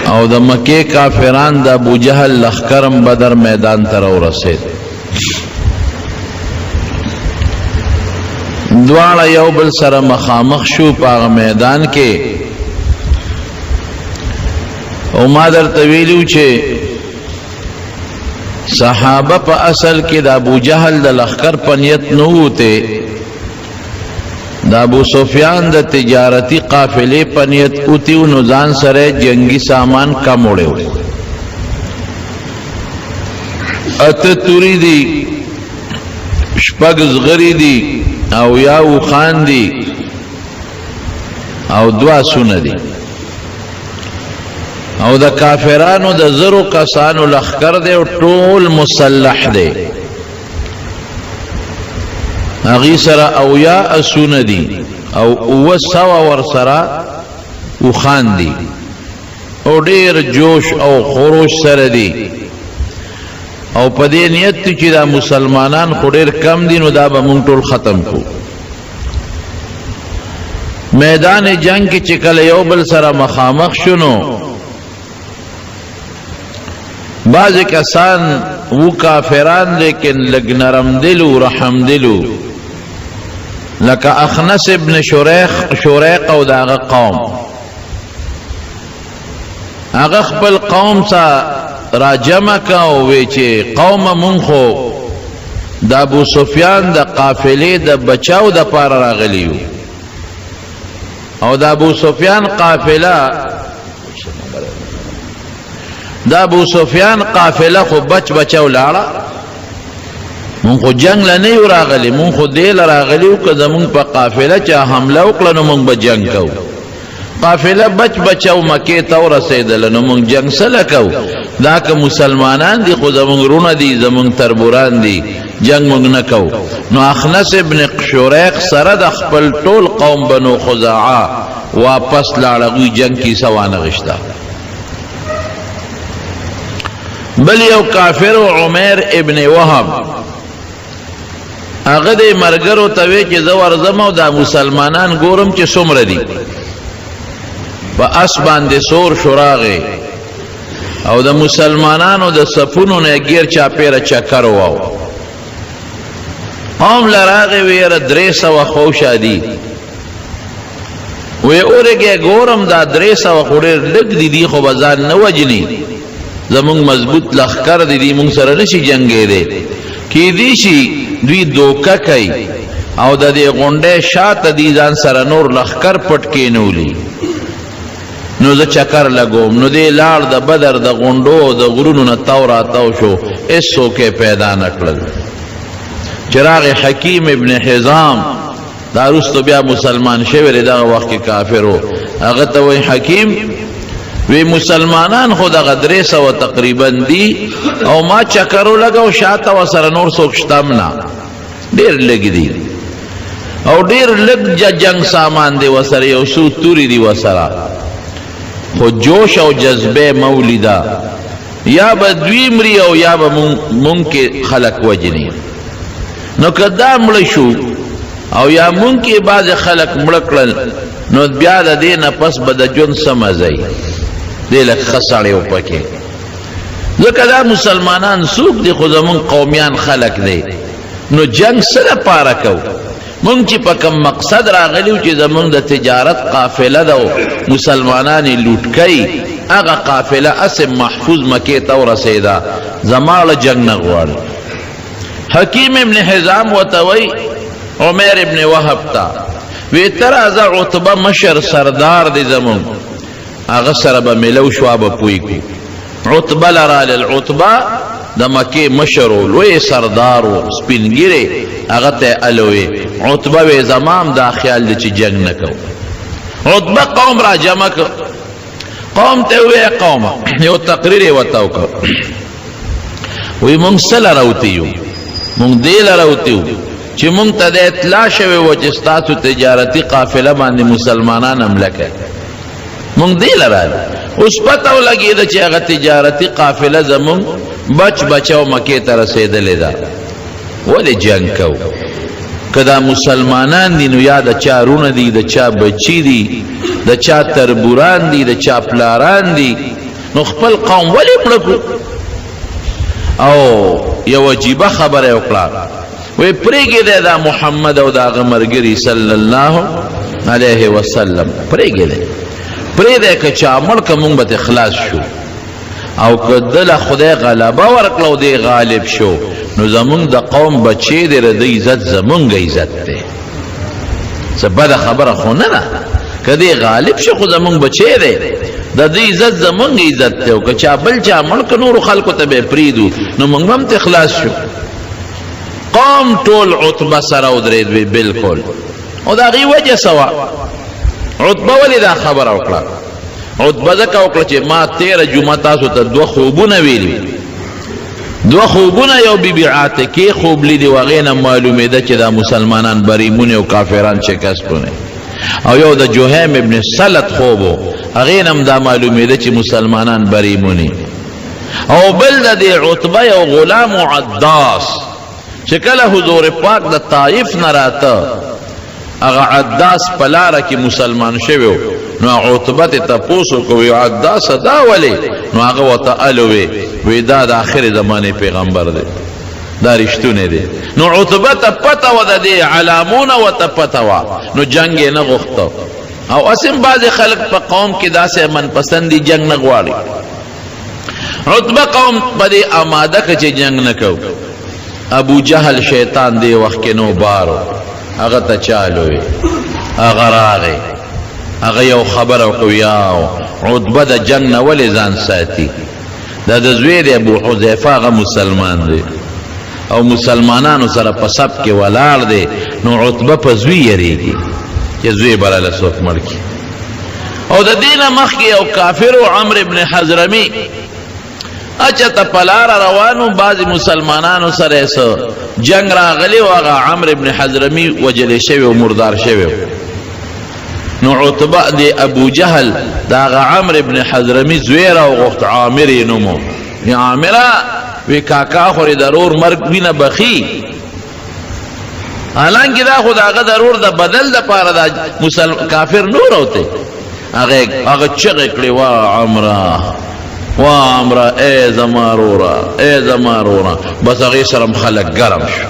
Speaker 1: او د مکې کافران د ابو جهل لښکرم بدر میدان ته ورسېد. دواړه یو بل سره مخامخ شو په هغه میدان کې. او ما درته ویلو چې صحابه په اصل کې د ابو جهل د لښکر په نیت نه ووته، د ابو سفیان د تجارتي قافلې په نیت وتی، نو ځان سره جنگي سامان کم وړی. اته توري دي، شپږ زغري دي او یا وخان دي او 2 سونه دي، او د کافرانو د زرو کسانو لخکر دی او ټول مسلح دی. هغې سره او یا اسونه دي او 900 ورسره وخان دي او ډېر جوش او خروش سره دي. او په دې نیت چې دا مسلمانان خو ډېر کم دي، نو دا به مونږ ټول ختم کو. میدان جنگ کې چې کله یو بل سره مخامخ شونو، بعض کسان و کافران لیکن لږ نرم دلو رحم دلو، لکه اخنس ابن شریق او د هغه قوم. هغه خپل قوم ته را جمع کا او وی چې قوم مونږ خو د ابو سفیان د قافلې د بچاو د پاره راغلیو، او د ابو سفیان قافله خو بچاو لاړه. مونږ خو جنگ له نه یو راغلی، مونږ خو دې له راغلی و که زمونږ په قافله چا حمله وکړه نو مونږ به جنگ کوو. قافله بچاو مکې ته ورسېدله نو مونږ جنگ سره کوو. دا که مسلمانان دي خو زمونږ رونه دي، زمونږ تربوران دي، جنگ مونږ نه کوو. نو اخنس ابن شریق سره د خپل ټول قوم بنو خزاعه واپس لاړه، هغوی جنگ کیسه وانغشته. بل یو کافر عمیر ابن وهب، هغه د مرګرو ته وی چې زه ورځم او دا مسلمانان ګورم چې څومره دي. په اس باندې سور شراغې او د مسلمانانو د صفونو نه غیر چاپیره چکر واو. قوم لراغې ویره 300 خوشا دي، وی اورګه ګورم دا 300 خورې لګ دي خو بازار نه وجني، زمونږ مضبوط لخر دي، مونږ سره نشي جنگې دي. کې دي شي دوی دوکه کوي او د دې غونډې شاته دي ځان سره نور لخر پټ کېنولي نو زه چکر لګوم نو دې لاړ د بدر د غونډو د غرونو نه تاو راتاو شو هېڅوک یې پیدا نه کړل چراغ حکیم ابن حزام دا وروسته بیا مسلمان شوی دی دغه وخت کې کافر و هغه ته وایي حکیم وی مسلمانان خو دغه 300 تقریبا دي او ما چکر ولګاو شاته ورسره نور څوک شته هم نه ډېر لږ دي او ډېر لږ جنګ سامان دی ورسره یو څو تورې دي ورسره خو جوش او جذبه مولیدا یا به دوی مري او یا به مونږ کې خلق وجني نو که دا مړه شو او یا مونږ کې بعض خلق مړه کړل نو بیا د دې نه پس به د ژوند څه مزه وي دی لږ ښه سړی و پکې ځکه دا مسلمانان څوک دي خو زمونږ قومیان خلق دی نو جنګ څه دپاره کوو مونږ چې په کوم مقصد راغلی چې زمونږ د تجارت قافله ده او مسلمانان یې لوټ کوي هغه قافله اسې محفوظ مکې ته ورسېده زما له جنګ نه غواړي حکیم ابن حزام ورته وایي عمیر ابن وهب ته وی ته راځه عتبه مشر سردار دی زمونږ هغه سره به میلو شو به پوی کړو عتبه لرالل عتبه د مکې مشر و لوی سردار و سپین ږیری هغه ته الوی عتبه وی زمام دا خیال دی چې جنګ نه کوو عتبه قوم را جمع کړ قوم ته وی قومه یو تقریر یې ورته وکړ وی مونږ څه لروتی یو مونږ دې لروتی یو چې مونږ ته د اطلاع شوی و چې ستاسو تجارتي قافله باندې مسلمانان حمله کوي مونږ دې لرال اوس پته ولګېده چې هغه تجارتي قافله زمونږ بچ بچاو مکې ته رسېدلې ده ولې جنګ کوو که دا مسلمانان دي نو یا د چا رونه دي د چا بچي دي د چا تربوران دي د چا پلاران دي نو خپل قوم ولې مړه کړو او یو عجیبه خبره یې وکړه وی پرېږدی دا محمد او د هغه ملګري صلی الله علیه وسلم پرېږدی که چا مړ که مونږ به خلاص شو او که دله خدای غلبه ورکړه او دی غالب شو نو زمونږ د قوم بچی دی د عزت زمونږ عزت دی څه بده خبره خو نه ده که دی غالب شو خو زمونږ بچی دی د دې عزت زمونږ عزت دی او که چا بل چا مړ که نورو خلکو ته به یې پرېږدو نو مونږ هم ترې خلاص شو قوم ټول عتبه سره ودرېد وی بلکل او د هغې وجه څه وه عتبه ولې دا خبره وکړه عتبه ځکه وکړه چې ما تېره جمعه تاسو ته 2 خوبونه ویلي 2 خوبونه یو بیبي عاتکې خوب لیدي و هغې نه معلومېده چې دا مسلمانان بریمونې او کافران شکستونه او یو د جوهیم ابن سلط خوب و هغې نه هم دا معلومېده چې مسلمانان بریمونې او بل د دې عتبه یو غلام عداس چې کله حضور پاک د طائف نه راته هغه عداس په لاره کې مسلمان شوی نو عتبه ته تپوس وکړو عداس دا ولې نو هغه ورته الوی وی دا د آخر زمانې پیغمبر دی دا رښتونی دی نو عتبه ته پته وه د دې علامونه ورته پته وه نو جنګ یې نه غوښته او اسیم بعضې خلک په قوم کې داسې منپسندي جنګ نه غواړي عتبه قوم په دې آماده که چې جنګ نه کوو ابو جهل شیطان دی وخت کې نو بارو هغه ته چالوی هغه راغی هغه یو خبره وکړو یا عتبه د جنګ نه ولې ځان ساتي دا د زوی دی ابو حذیفه هغه مسلمان دی او مسلمانانو سره په صف کې ولاړ دی نو عتبه په زوی یریږي چې زوی به راله څوک مړ کړي او د دې نه مخکې یو کافر و عمرو ابن حضرمي اچته په لاره روانو بعضې مسلمانانو سره څه جنګ راغلی و هغه عمرو ابن حضرمي وجلی شوی و مردار شوی نو عتبه د ابو جهل د هغه عمرو ابن حضرمي زوی راوغوښت عامر یې نوم و عامره وی کاکا خو د رور مرګ وینه بخي حالانکې دا خو د هغه د رور د بدل دپاره د کافر نور اوتی هغه چغې کړې وا عمره وامره ای زما روره ای زما روره بس هغې سره خلک ګرم شو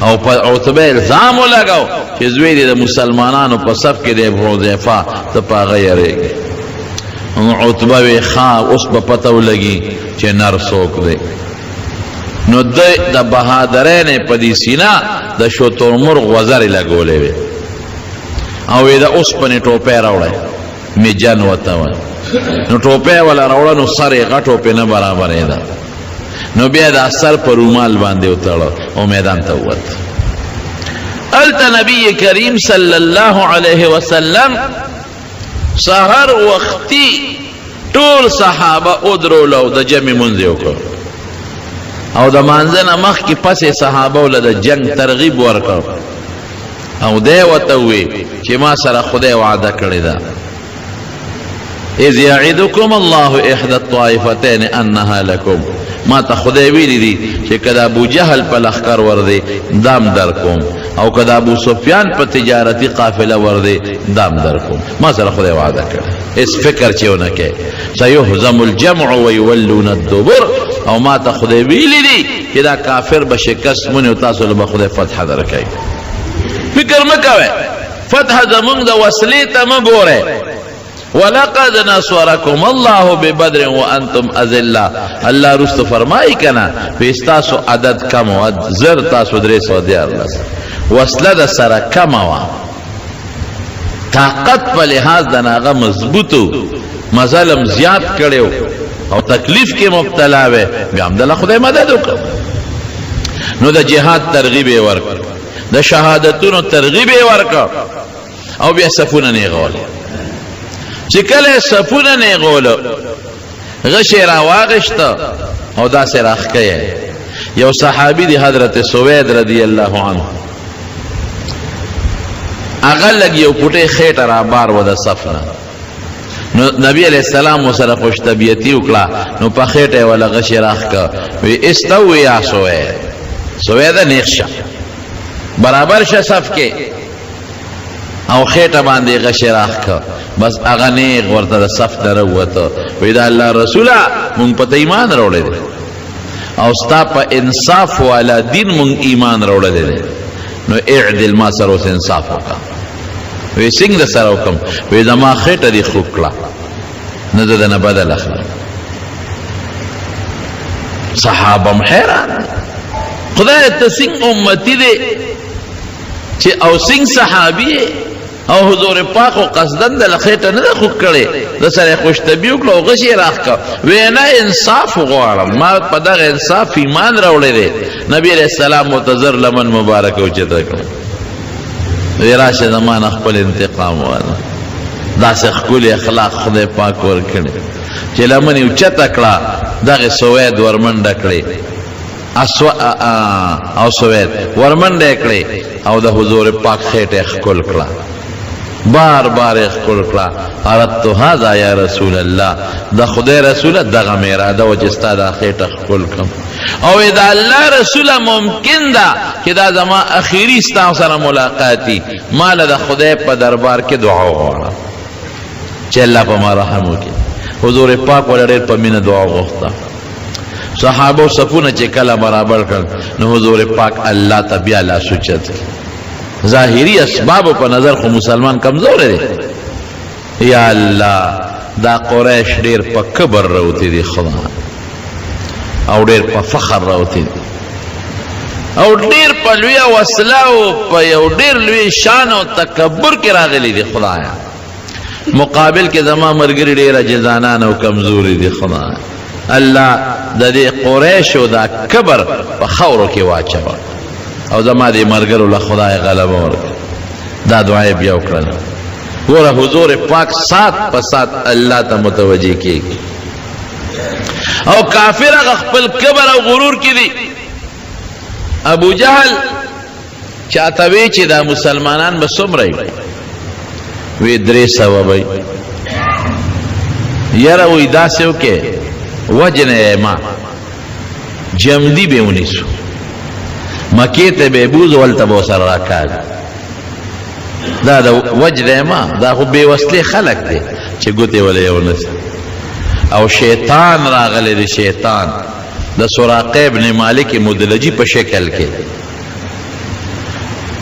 Speaker 1: او په عتبه الزام ولګاو چې زوی دی د مسلمانانو په صف کې دی حذیفه ته په هغه یریږي عتبه وی ښه اوس به پته ولګي چې نر څوک دی نو د بهادرین په دې سینا د شترمرغ وزرې لګولې وې او د اوسپنې ټوپۍ راوړی میجن ورته وایي نو ټوپۍ ولا راوړه نو سر یې غټ ټوپۍ نه برابرېده نو بیا د سر په رومال باندې وتړه او میدان ته ووت هلته نبی کریم صلی الله علیه وسلم سحر وختي ټول صحابه ودرولو د جمع منځ وکړ او د مانځه نه مخکې پسې صحابه ول د جنگ ترغیب ورکړ او دی ورته ووی چې ما سره خدای وعده کړې ده اذ یعدکم الله احدى الطائفتین انها لکم ما ته خدای ویلی دي چې کله ابو جهل په لښکر ورده دام در کوم او کله ابو سفیان په تجارتی قافله ورده دام در کوم ما سره خدای وعده کړ اس فکر چېونه کې سيهزم الجمع ويولون الدبر او ما ته خدای ویلی دي چې دا کافر به شکست مونږ او تاسو له خدای فتح درکړي فکر مکوئ فتح زمونږ د وسلې ته مګوره ولقد نصركم الله ببدر وانتم اذلة الله رست فرمائی کنا پیستاسو عدد کم و زر تاسو دریس و دیار لس وصلد سر کم و طاقت پا لحاظ دناغا مضبوطو مظلم زیاد کڑیو او تکلیف کے مبتلا وے بیامداللہ خدای مددو کر نو دا جہاد ترغیب ورک دا شہادتونو ترغیب ورک او بیا صفونه نیغولی چې کله صفونه نیغولو غشی را واغشتا او دا سی راخکیه یو صحابی دی حضرت سوید رضی اللہ عنہ اغل لگ یو پوٹے خیٹ را بار و دا صفنا نبی علیہ السلام و سر خوش طبیعتی اکلا نو پا خیٹے والا غشی راخکا وی استوی یا سوید نیخشا برابر شا صف کے او خیٹه باندې غشی راخکا بس اغا نیغ ورته د صف ته راووته وی دا الله رسوله مونږ په ته ایمان راوړی دی او ستا په انصاف والا دین مونږ ایمان راوړلی دی نو اعدل ما سره اوس انصاف وکړه وی څنګه د سره وکړم وی زما خیټه دې خوږ کړه نه د ده نه بدل اخله صحابه م حیران خدای ته څنګه امتي دی چې او څنګه صحابي او حضور پاک و قصدن دل خیٹه نه خوک کړي د سره خوش طبیع کړه او غشي راخکا وینا انصاف غواړم ما په دغه انصاف ایمان راوړی دی نبی علیہ السلام متذر لمن مبارک او چته کړ ویراشه زمان خپل انتقام واله دا څخه اخلاق خدای پاک ور کړي چې لمن یو چته کړه دغه سوید ورمنډه کړي او سوید ورمنډه کړي او د حضور پاک خیټه خپل کړه بار بار اخکل کلا اردتو هذا یا رسول اللہ دا خدای رسول دغه میرا دا وجستا دا خیٹ اخکل کم او دا اللہ رسول ممکن دا کہ دا زما اخیری ستا سره ملاقاتی مال دا خدای پا دربار کے دعا غوارا چه اللہ پا ما رحمو کی حضور پاک والا دیر پا من دعا غوختا صحابو صفونه چه کلا برابر کر نو حضور پاک اللہ تا بیا لا سوچت ظاہری اسباب پر نظر خو مسلمان کمزور دی یا اللہ دا قریش دیر پا کبر روتی دی خدا او دیر پا فخر روتی دی او دیر پا لوی وصلاو پا یو دیر لوی شان و تکبر کی راغلی دی خدایا مقابل کے زمان مرگری دیر جزانان و کمزوری دی خدایا اللہ دا دی قریش و دا کبر پا خورو کی واچبا او زما دی مرګرو له خدای غلبه ورکړه دا دعای بیا وکړه ګوره حضور پاک سات په سات الله ته متوجه کیږي او کافر هغه خپل کبر او غرور کې دي ابو جهل چاته وی چې دا مسلمانان به څومره وي 300 وي یاره وی داسې وکې وجنه ما جمدی به ونیسو مکی ته به بوز ولته به سره راکاږي دا د وجه ما دا خو بې وسلې خلک دی چې ګوتې ولا یو نس او شیطان راغلی دی شیطان د سراقه ابن مالک مدلجی په شکل کې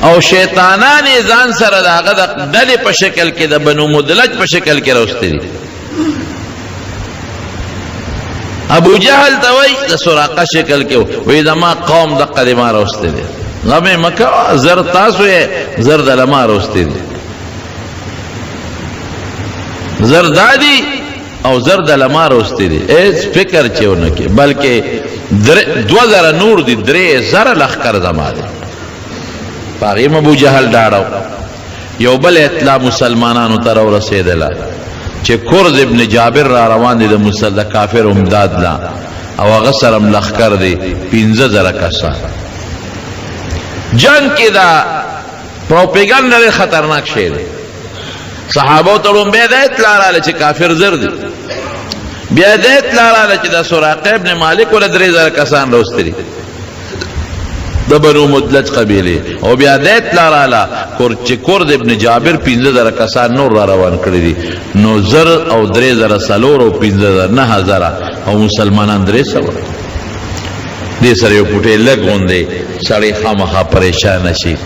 Speaker 1: او شیطانان ځان سره د هغه د ډلې په شکل کې د بنو مدلج په شکل کې راوستي دي ابو جهل ته وای د سراقه شکل کې وای زما قوم د قدمه راوسته دي غمه مکه زر تاسو یې زر د لما راوسته دي زر دادی او زر د لما راوسته دي هیڅ فکر چېونه کې بلکې 2000 نور دي 3000 لخر زما دي پاغیم ابو جهل ډاړو یو بل اطلاع مسلمانانو ته ورسېدله چې کرز ابن جابر را روان دي د کافر امداد لا او هغه سره لخر دي 15000 کسان جنگ کې دا پروپاګاندا خطرناک شی دی صحابه ته لوم به د اطلاع رااله چې کافر زر دي بیا د اطلاع رااله چې د سراقه ابن مالک ول 3000 کسان راوستري د بنو مدلج قبیله او بیا د اطلاع رااله چې کرد ابن جابر 15000 کسان نور را روان کړی دي نو زر او 3000 سلور او 15000 9000 او مسلمانان 300 دې سره یو پټه لګوندې سړی خامخا پریشان شي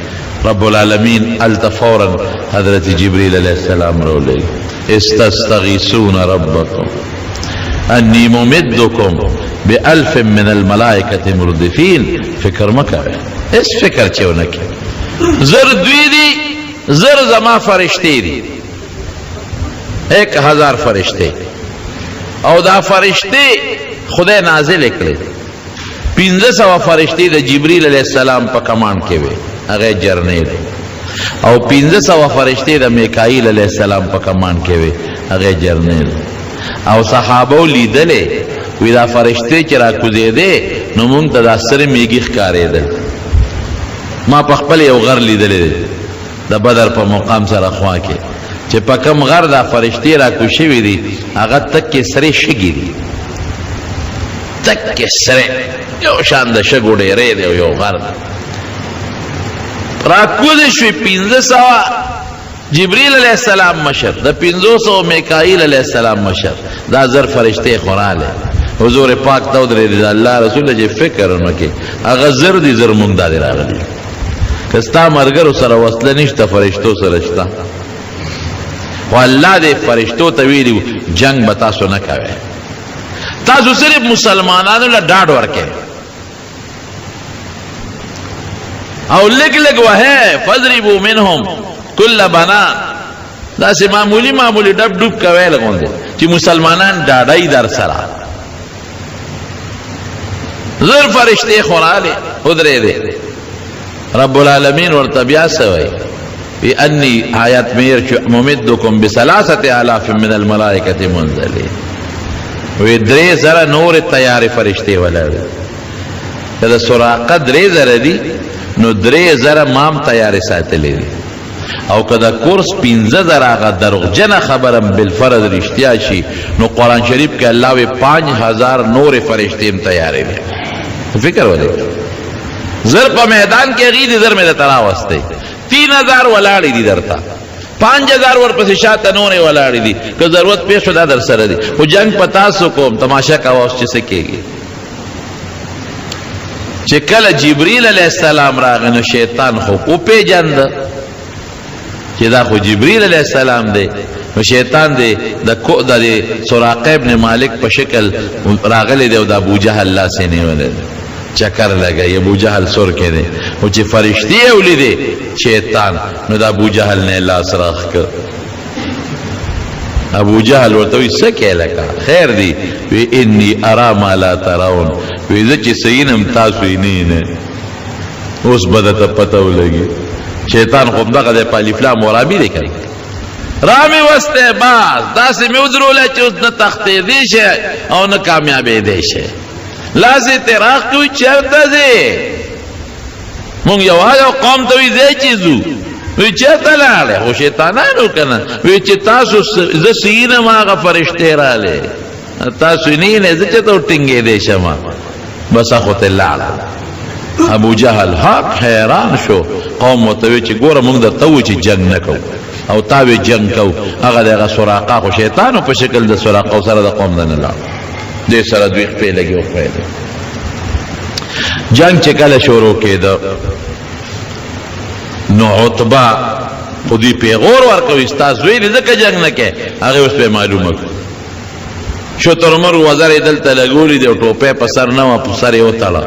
Speaker 1: رب العالمین التفورا حضرت جبریل علیہ السلام رولے استستغیثون ربکم انی ممدکم بألف من الملائکة مردفین فکر مکوے اس فکر چونکی زر دوی دی زر زما فرشتے دی 1000 فرشتے او دا فرشتے خدای نازل اکڑے 1500 فرشتے دا جبریل علیہ السلام پا کمان کے وے هغه جرنیل او 1500 فرشتي د میکائیل علیہ السلام په کمان کې وي هغه جرنیل او صحابه لیدلې وی دا فرشتي چې را کوزیدې نو مونږ ته د سره میګي ښکارېدل ما په خپل یو غر لیدلې د بدر په مقام سره خوا کې چې په کم غر دا فرشتي را کوشي دي هغه تک کې سره شګي دي تک کې سره یو شان د شګو ډېرې دی یو غر راکوز شوی 1500 جبریل علیہ السلام مشر دا 500 میکائیل علیہ السلام مشر دا زر فرشتے خوراله حضور پاک تا درې الله رسول جی فکر نکي هغه زر دي زر مونږ دا راغلي کستا مرګرو سره وصله نشته فرشتو سره شته والله دې فرشتو ته ویلو جنگ بتا سو نه کوي تاسو صرف مسلمانانو له ډاډ ورکه او لگ لگ وه فضربوا منهم كل بنان دا سه معمولی ډب ډوب کوي لګوند چې مسلمانان ډاډای در سره زر فرشتي خوراله حضرې دې رب العالمین ورته بیا سوي بأني آیات مې ممدکم ب3000 من الملائکه منزلین وې 3000 نور تیار فرشتي ولر دا سراقه 3000 دي نو 3000 مام تیار ساتلی دي او کدا کورس 15000 هغه دروغجن خبرم بالفرض رښتیا شي نو قران شریف کې الله وی 5000 نور فرشتي هم تیار دي فکر ولې زر په میدان کې غید زر مې ترا واسطه 3000 ولاړې دي درته 5000 ورپسې شاته نورې ولاړې دي که ضرورت پیښ شو دا در سره دي او جنگ پتا سو کوم تماشا کا واس چې سکیږي چې کله جبريل علیہ السلام راغی نو شیطان خو او پیجند چې دا خو جبريل علیہ السلام دی نو شیطان دی د سراقه ابن مالک په شکل راغلی دی او د ابو جهل لاس نه ولید چکر لګی ابو جهل سر کې دی او چې فرشتي ولیدي شیطان نو د ابو جهل نه لاس راخ کړ ابو جهل ورته وی سکه لکه خیر دی وی انی ارا ما لا ترون وی زه چې سینم تاسو نه اوس بدته پته ولګي شیطان خو دغه د پالیفلا مرابی دی کوي رامي واسطه باز داسې مې ودرول چې اوس نه تختې دی شه او نه کامیابې دی شه لازم تراخ کوي چرته دی مونږ یو قوم ته وی دی چې زو وی چرته لاله خو شیطانانو کنه وی چې تاسو ز سینه ماغه فرشته رااله تاسو نه زه چې ته ټینګې دی شمه بس اخو ته لاله ابو جهل حق حیران شو قوم وتوی چې ګوره مونږ د تو چې جنگ نکو او تاوی جنگ کو هغه دغه سراقه خو شیطانو په شکل د سراقه سره د قوم نه لاړ دې سره دوی خپل لګي او خپل جنگ چې کله شروع کېده نو عتبہ خودی پیغور ورکوي استاد ویل ځکه جنگ نه کې هغه اوس په معلومه شترمر وزر دلته لګولې دی او ټوپۍ په سر نه وه، په سر یې وتړه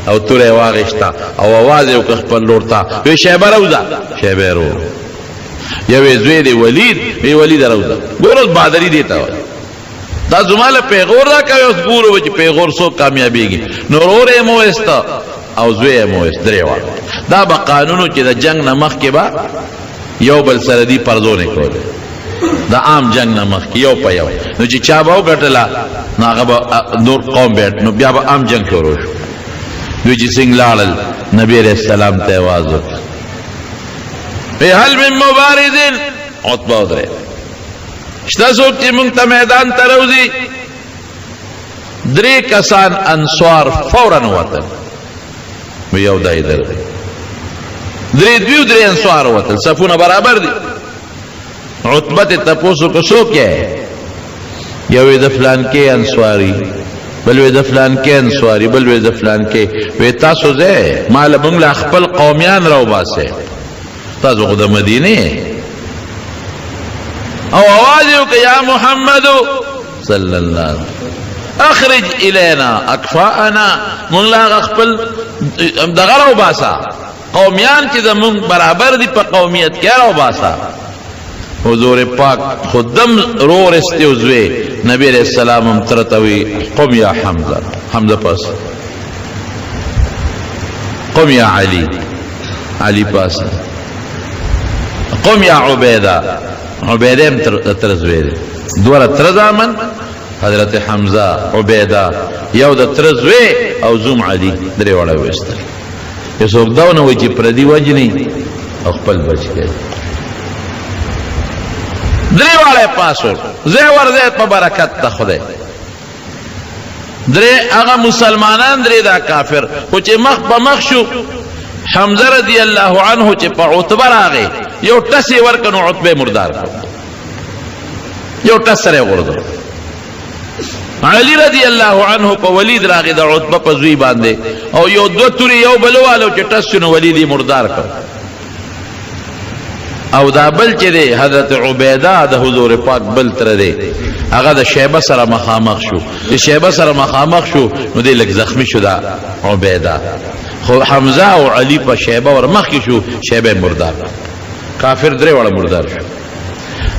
Speaker 1: او توره یې واغېسته او اواز یې وکړه خپل لور ته، وی شیبه روځه. شیبه یې رو یو یې زوی دی ولید، وی ولید روځه. ګور اوس بهادري دې ته وایي. دا زما له پیغور را کوي، اوس ګورو چې پیغور څوک کامیابېږي. نو ورور یې مو ویسته او زوی یې مو ویست، درې واړه. دا به قانونو چې د جنګ نه مخکې به یو بل سره دي پرزونې کولې، د عام جنگ نه مخکې یو په یو. نو چې چا به وګټله نو هغه به نور قوم بیټ، نو بیا به عام جنگ شروع شو. دوی چې څنګه لاړل نبي علیہ السلام ته آواز وکړ، هل من مبارزین؟ عتبه ودرېد، شته څوک چې موږ ته میدان ته راوځي؟ درې کسان انصار فورا ووتل، یو دا یې درغی. دوی درې انصار ووتل، صفونه برابر دي. عتبه ته تپوس وکړه څوک یې؟ یو یې د فلان کې انصاري، بل وی د فلان کې انصاري، بل وی د فلان کې. وی تاسو ځئ ما له موږ له خپل قومیان راوباسئ، تاسو خو د مدینې. او آواز یې وکړه یا محمدو صلی الله علیه وسلم اخرج الینا اکفاءنا، موږ له هغه خپل دغه راوباسه، قومیان چې زموږ برابر دي په قومیت کې راوباسه. حضور پاک خودم رو رستے وزوی، نبی علیہ السلام هم ترتوی قم یا حمزه، حمزه پاس، قم یا علی، علی پاس، قم یا عبیدہ، عبیدہ هم ترزوی دی. دوارا ترزامن حضرت حمزه عبیدہ، یو د ترزوی او زوم علی، درې واړه وستل. یو څوک دا ونه وایي چې پردي وجني او خپل بچ کړي. درې واړه پاسول زه ورځه په برکت ته خدای. درې هغه مسلمانان، درې دا کافر. خو چې مخ په مخ شو حمزه رضی الله عنه چې په عتبه راغی، یو ټس یې ورکړ، نو عتبه مردار کړ، یو ټس سره یې غورځو. علی رضی الله عنه په ولید راغی د عتبه په زوی باندې، او یو دوه توري یو بل والو چې ټس شنو ولید یې مردار کړ. او دا بل چې دی حضرت عبیده د حضور پاک بل تر دی، هغه د شیبه سره مخامخ شو. چې شیبه سره مخامخ شو نو دی لږ زخمی شو دا عبیده. خو حمزه او علی په شیبه ور مخکې شو، شیبه مردار، کافر درې واړه مردار شو.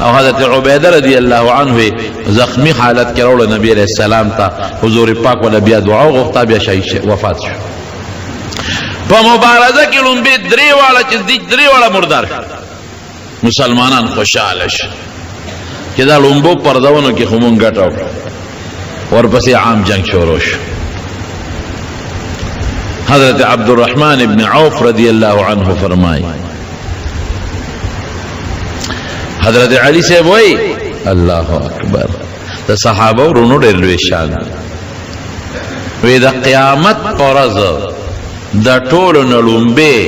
Speaker 1: او حضرت عبیده رضی الله عنه زخمی حالت کې راوړل نبی علیہ السلام ته، حضور پاک ولا بیا دعا وغوښته، بیا وفات شو. په مبارزه کې لومبې درې واړه چې درې واړه مردار شو. مسلمانان خوشاله شو چې دا لومبو پردونو کې خو مونږ ګټه وکړه. ورپسې عام جنگ شروع شو. حضرت عبدالرحمن ابن عوف رضی الله عنه فرمائی، حضرت علی صاحب وای الله اکبر، د صحابه ورونو ډېر لوی شان وی. د قیامت پر ورځ د ټولو نه لومبې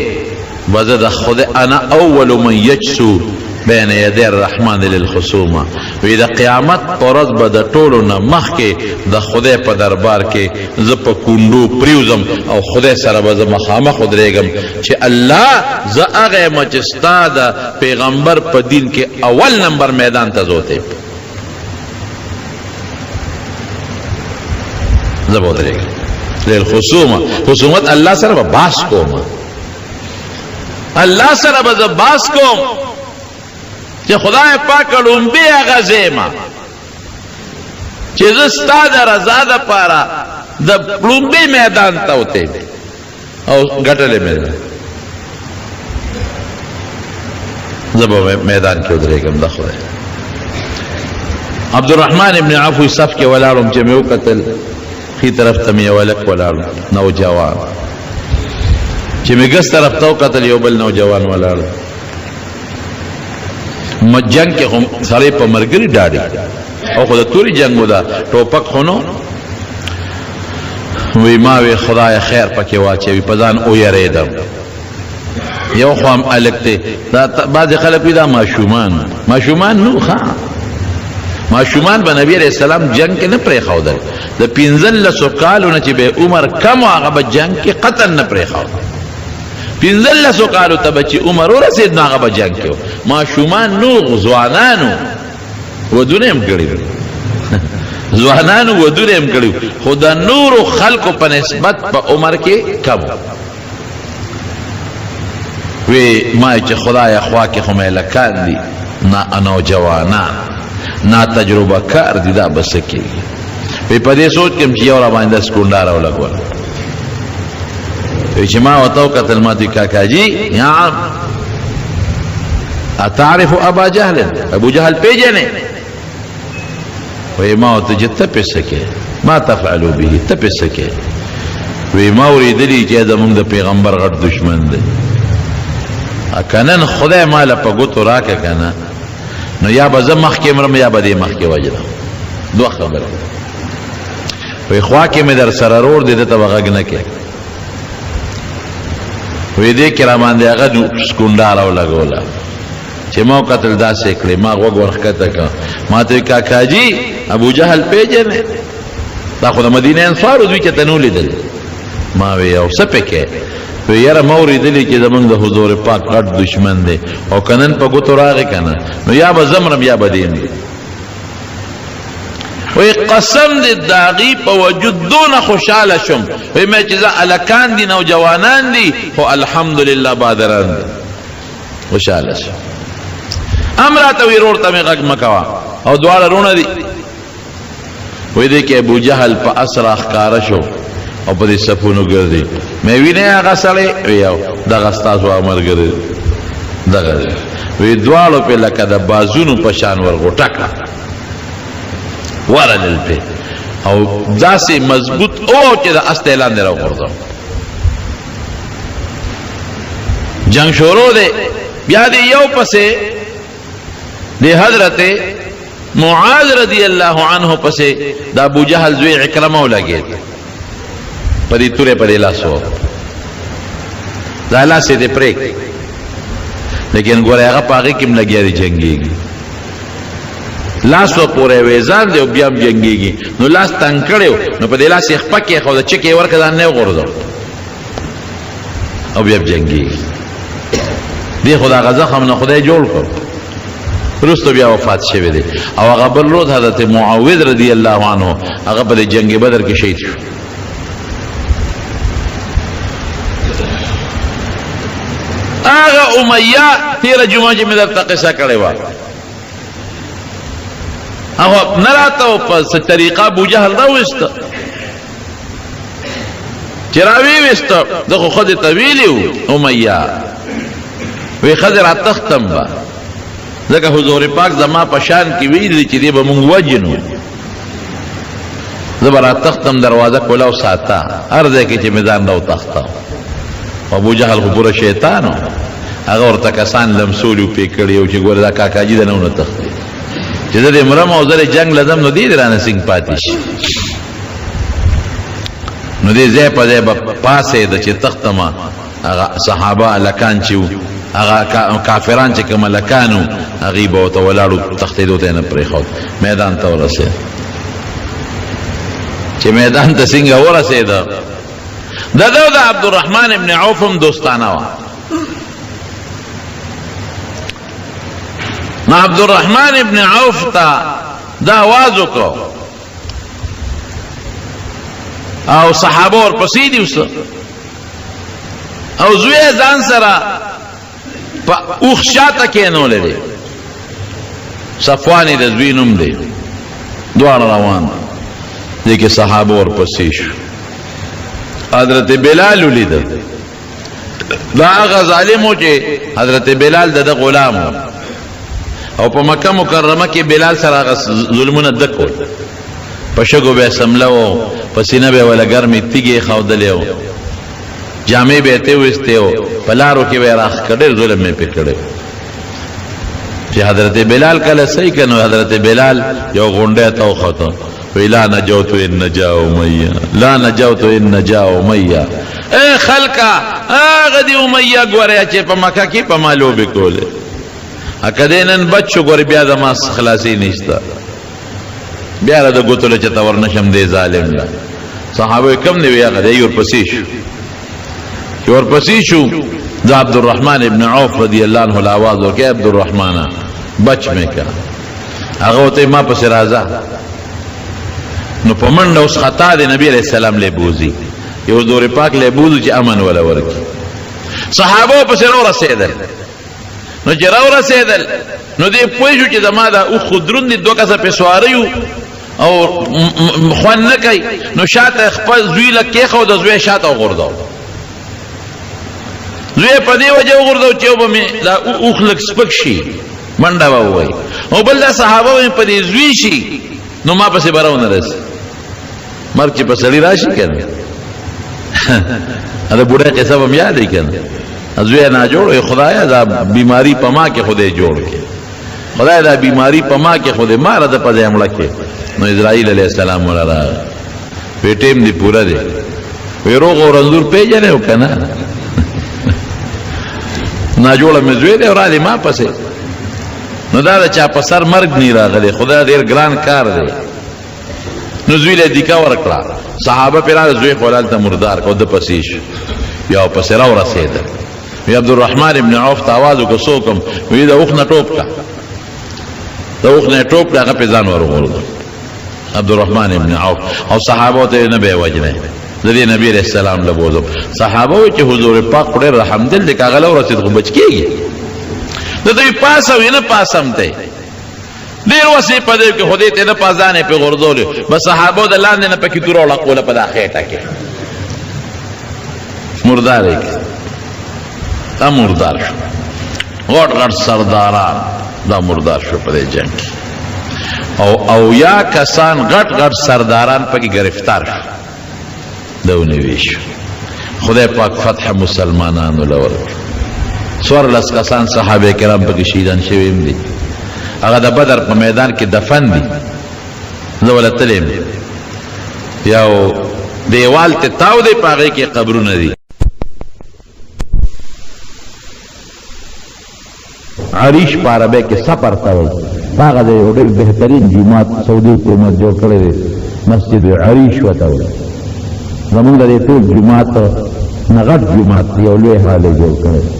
Speaker 1: وزد خود انا اول من یجسو بین یدی الرحمن للخصومه. وی د قیامت پرز به د ټولو نه مخکې د خدای په دربار کې زه په کونډو پریوزم او خدای سره به زه مخامخ ودرېږم چې الله زه هغه یم چې ستا د پیغمبر په دین کې اول نمبر میدان ته زوتی، زه به ودرېږم للخصومه. خصومت الله سره به باس کوم، الله سره به زه باس کوم چې خدای پاک لومبې هغه زیمه چې زه ستا د رضا دپاره د لومبې میدان ته وتې او ګټلې مې ده، زه به میدان کې ودرېږم د خدای. عبدالرحمن ابن عوف صف کې ولاړم چې مې وکتل، ښي طرف ته مې یو هلک ولاړ نوجوان، چې مې ګس طرف ته وکتل یو بل نوجوان ولاړ. جنگ کې هم سړی په مرګري ډاډي، او خو د توري جنگ و دا ټوپک خو نو. وی ما وی خدای خیر پکې واچوي، په ځان ویرېدم. یو خو هم هلک دی، دا بعضې خلک وي دا ماشومان نو ښه ماشومان به نبی علیہ السلام جنگ کې نه پرېښودل. د 15 کالو نه چې به عمر کم و هغه به جنگ کې قتل نه پرېښود. 15 کالو ته به چې عمر ورسېد نو هغه به جنگ کې ماشومان نو ځوانانو ودونه هم کړي. ځوانانو ودونه هم کړي خو د نورو خلکو په نسبت په عمر کې کم وی ما چې خدای خوا کې خو مې لکان دي نوجوانان نا تجربه کار دي دا بس کېږي وی په دې سوچ کې چې یو را باندې سکونډار ولګول وی چې ما وتو کتل ما دي کاکا جی یا عم اتعرف ابا جهل ابو جهل پیژنې وی ما ته جته پسکه ما تفعلوا به ته پسکه وی ما ورېدلی چې زمونږ د پیغمبر غټ دشمن دی کنن خدای مال په ګوتو راکه کنه نو یا به زه مخکې مرم یا به دې مخکې وجنم دوه خبره وی خوا کې مې در سره رور دی دته به غږ نه کې وی دې کې را باندې هغه سکونډاره ولګوله چې ما قتل داسې کړې ما غوږ ورښکته کړه ما ته کاکا جي ابو جهل پیژنې دا خو د مدینې انصارو دوی چې ته نو لیدل ما وی یو څه پکې وی یاره ما اورېدلي چې زمونږ د حضور پاک غټ دشمن دی او کنن په ګوتو راغی کنه نو یا به زمرم یا به دیم دی وی قسم دی د هغې په وجود دونه خوشحاله شم وی مې چې زه هلکان دي نوجوانان دي خو الحمدلله بادران دي خوشحاله شم ام راته وی رور ته مې غږ مه کوه او دواړه رونه دي وی دی کې ابو جهل په اسره ښکاره شو او په دې صفونو ګرځي مې وینې هغه سړی وی یو دغه ستاسو ملګری دغه وی دواړو پې لکه د بازونو په شان ورغوټه کړه ورلل پې او داسې مضبوط او چې د اس ته لاندې راوغورځو جنگ شروع دی بیا دی یو پسې دی حضرت معاذ رضی الله عنه پسې د ابو جهل زوی عکرمه ولګېد په دې تورې په دې لاس و دا لاس یې دې پرېږ لیکن ګوره هغه په هغې کې هم لګیا دی جنګېږي لاس و پورې ویزان دی او بیا هم جنګېږي نو لاس تنګ کړی نو په دې لاس یې خپه کېښوده چک یې ورکړه ځان نه یې وغورځو او بیا هم جنګېږي دې خو د هغه زخم نه خدای جوړ کړ رستو بیا وفات شوی دی او هغه بل روز حضرت معاوض رضی الله عنه هغه په جنگ بدر کې شهید شو هغه امیہ تیره جمعه چې مې درته قصه کړې وه هغه نه راته په څه طریقه ابو جهل راویسته چې راویویسته ده خو ښځې ته ویلي وو امیہ وی ښځې راتښتم به ځکه حضور پاک زما په شان کې ویلي چې دې به مونږ وجنو زه به راتښتم دروازه کولاو ساته هر ځای کې چې مې ځان راوتښته ابو جهل خو پوره شیطان و هغه ورته کسان لمسولي و پې کړي او چې ګوره دا کاکاجي د نه ونه تښتي چې زه دې مرم او زه دې جنګ لځم نو دې رانه سینګ پاتې شي نو دې ځای په ځای به پاسېده چې تښتمه هغه صحابه هلکان چې وو هغه کافران چې کوم هلکان وو هغې به ورته ولاړو تښتېدو ته یې نه پرېښود میدان ته ورسېد چې میدان ته څنګه ورسېده د ده د عبدالرحمن ابن عوف هم دوستانه وه نو عبدالرحمن ابن عوف ته دا آواز وکړو او صحابه ورپسې دي اوس او زوی ځان سره په اوښ شاته کېنولی دی صفوان یې د زوی نوم دی دواړه روان دي کې صحابه ورپسې شو حضرت بلال ولیده دا هغه ظالم و چې حضرت بلال د ده غلام و او په مکه مکرمه کې بلال سره هغه ظلمونه دک ول په شګو به یې سمله و په سینه به یې وله ګرمې تیږې یې ښودلې و جامې به یې تې ویستې و په لارو کې به یې راښکه ډېر ظلم یې پرې کړی چې حضرت بلال کله صحیح که نو حضرت بلال یو غونډی ته وخوته وی لا نجوت ان نجا امیہ لا نجوت ان نجا امیہ اے خلقا هغه دی امیہ ګوریا چې په مکه کې په مالو به کوله اکه نن بچو ګور بیا د ما خلاصي نشته بیا د ګوتل چې تور نشم دی ظالم لا صحابه کم دی هغه دی ورپسې شو ورپسې شو د عبدالرحمن ابن عوف رضی الله عنه الاواز ورکړه عبدالرحمن بچ مې کا هغه ته ما پس راځه نو په منډه اوس خطا دی نبی علیہ السلام له بوزي یو دور پاک له بوزي چې امن ولا ورکی صحابه پسې رو رسېدل نو چې رو رسېدل نو دې پوه شو چې زما دا او خودرون دي دوه کسه په سواریو او خوان نه کوي نو شاته خپل زوی له کېخو د زوی شاته وغورځاو زوی په دې وجه وغورځاو چې به مې دا اوخ لږ سپک شي منډه ووایي او بل دا صحابه په دې زوی شي نو ما پسې به راونه رسي مرګ چې په سړي راشي که نه دا بوډۍ قصه به م یاد ای که نه زوی ناجوړ خدایا دا بیماری په ما کې خدای جوړ کړي خدای دا بیماری په ما کې خدای ما را د په ځای مړه کړي نو اسرائیل علیہ السلام ولا راغی وی ټیم دی پورا دی وی روغ او رنځور پیژنې او که نه ناجوړه مې زوی دی او راغلی ما پسې نو دا د چا په سر مرګ نی راغلی خدای ډېر ګران کار دی نو زوی له دیکا ورکړه صحابه پې راغله زوی خو هلته مردار که او ده پسې شو بیا او پسې را ورسېدل وی عبدالرحمن ابن عوف ته آواز وکړه څوک یم وی د اوښ نه ټوپ کړه د اوښ نه یې ټوپ کړه هغه پې ځان ورغورځو عبدالرحمن ابن عوف او صحابو ته نه به یې وجنی زه دې نبي علیہ السلام له بوزم صحابه وایي چې حضور پاک خو ډېر رحمدل دی که هغه له ورسېد خو بچ کېږي ده ته وي پاسه وي نه پاسم دی ډېر وسې په دی کې خدای ته نه پازان یې پې غورځولې بس صحابو د لاندې نه پکې توره وړقوله په دا خېټه کې مردار یې کړي دا مردار شو غټ غټ سرداران دا مردار شو په دې جنګ کې او یا کسان غټ غټ سرداران پکې گرفتار شو دونوي شو خدای پاک فتح مسلمانانو له ورکړه څوارلس کسان صحابه کرام پکې شهیدان شوي هم دي هغه د بدر په میدان کې دفن دي زه ولا تللی یم یو دیوال ته تاو دی په هغې کې قبرونه دي عریش په عربی کې سفر ته وایي هغه د یو ډېر بهترین جومات سعودي حکومت جوړ کړی دی مسجد عریش ورته وایي زمونږ د دې ټول جومات نه غټ جومات یو لوی حال یې جوړ کړی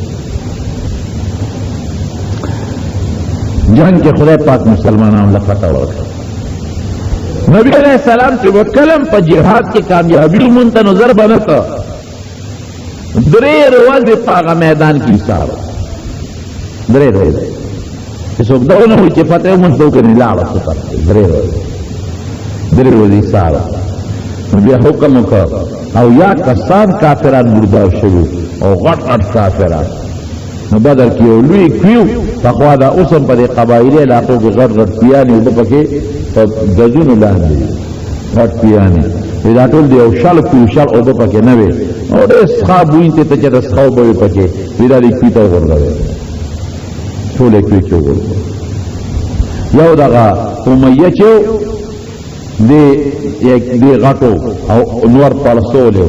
Speaker 1: جنگ کې خدای پاک مسلمانانو له فتح ورکړه نبی علیہ السلام چې وکلم په جهاد کې کامیابي وموند ته نظر به نه کړه درې ورځې په هغه میدان کې ایسار درې ورځې چې څوک دا ونه وایي چې فتح وموند ته وکړي لاړه سفر درې ورځې ایسار نو بیا حکم وکړه او یا کسان کافران مردار شوي او غټ غټ کافران نو بدر کې یو لوی کیو پخوا دا اوس هم په دې قبایلي علاقو کې غټ غټ پیانې اوبه پکې په ګزونو لاندې غټ پیانې دا ټول د یو شل کیو شل اوبه پکې نه وې او ډېر څښا بوینتې ته چې د څښا اوبه وې پکې وي دا دې کوي ته وغورځوې ټول یې کوي کې وغورځوې یو دغه امیه چې دې غټو او نور پړسولې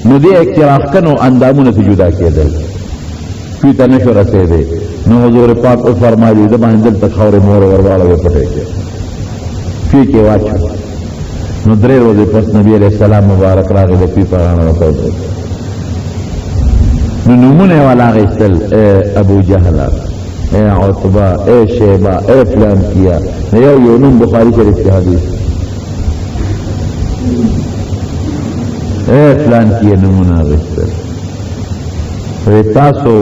Speaker 1: نو دې کې راښکنو اندامونه ته جدا کېدل کوي ته نشو رسېدی نو حضور پاک او فرمایي د باندې دلته خاورې مور ورواړوې پټې کې کوي کې واچو نو درې ورځې پس نبي علیہ السلام مبارک راغی د کوي په غاړه وکړ نو نومونه یې والاغېستل ای ابو جهل ای عتبه ای شیبه ای فلان کیا یو نوم بخاري شریف کې حدیث ای فلان کیا نومونه اغېستل وی تاسو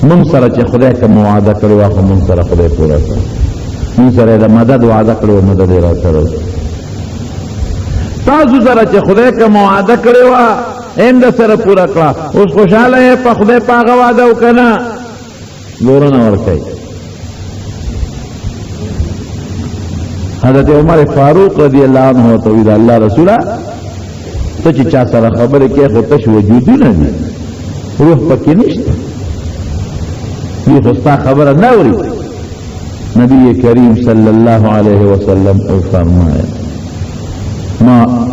Speaker 1: من سره چې خدای کوم وعده کړی وه خو من سره خدای پوره کړه من سره د مدد وعده کړی و مدد یې راکړی تاسو سره چې خدای کوم وعده کړی وه هم د سره پوره کړه اوس خوشحاله یې په خدای په هغه وعده و که نه زوره نه ورکوي حضرت عمر فاروق رضی الله عنه ورته وي د الله رسوله ته چې چا سره خبرې کوې خو تش وجودونه دي روح پکې نشته وی خو ستا خبره نه اوري نبی کریم صلی الله علیه وسلم او فرمایا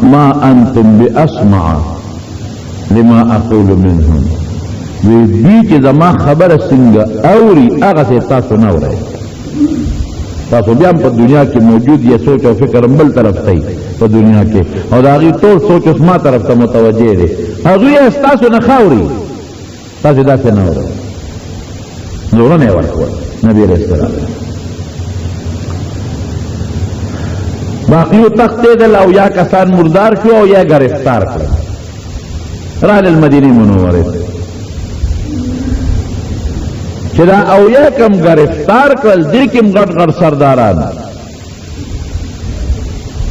Speaker 1: ما انتم باسمع لما اقول منهم وی دی چې زما خبره څنګه اوري هغه څه تاسو نه اورئ تاسو بیا په دنیا کې موجود یا سوچ او فکر بل طرف ته په دنیا کې او د هغې ټول سوچ اوس ما طرف ته متوجه دی هغوی یې ستاسو نه ښه اوري تاسو داسې نه اورئ زورونه یې ورکول نبي علیه السلام
Speaker 2: باقیو تختیدل او یا کسان مردار شو او یا گرفتار کړل رال المدینه منوره چې دا او یا کم گرفتار کړل دې کوم غټ غټ سرداران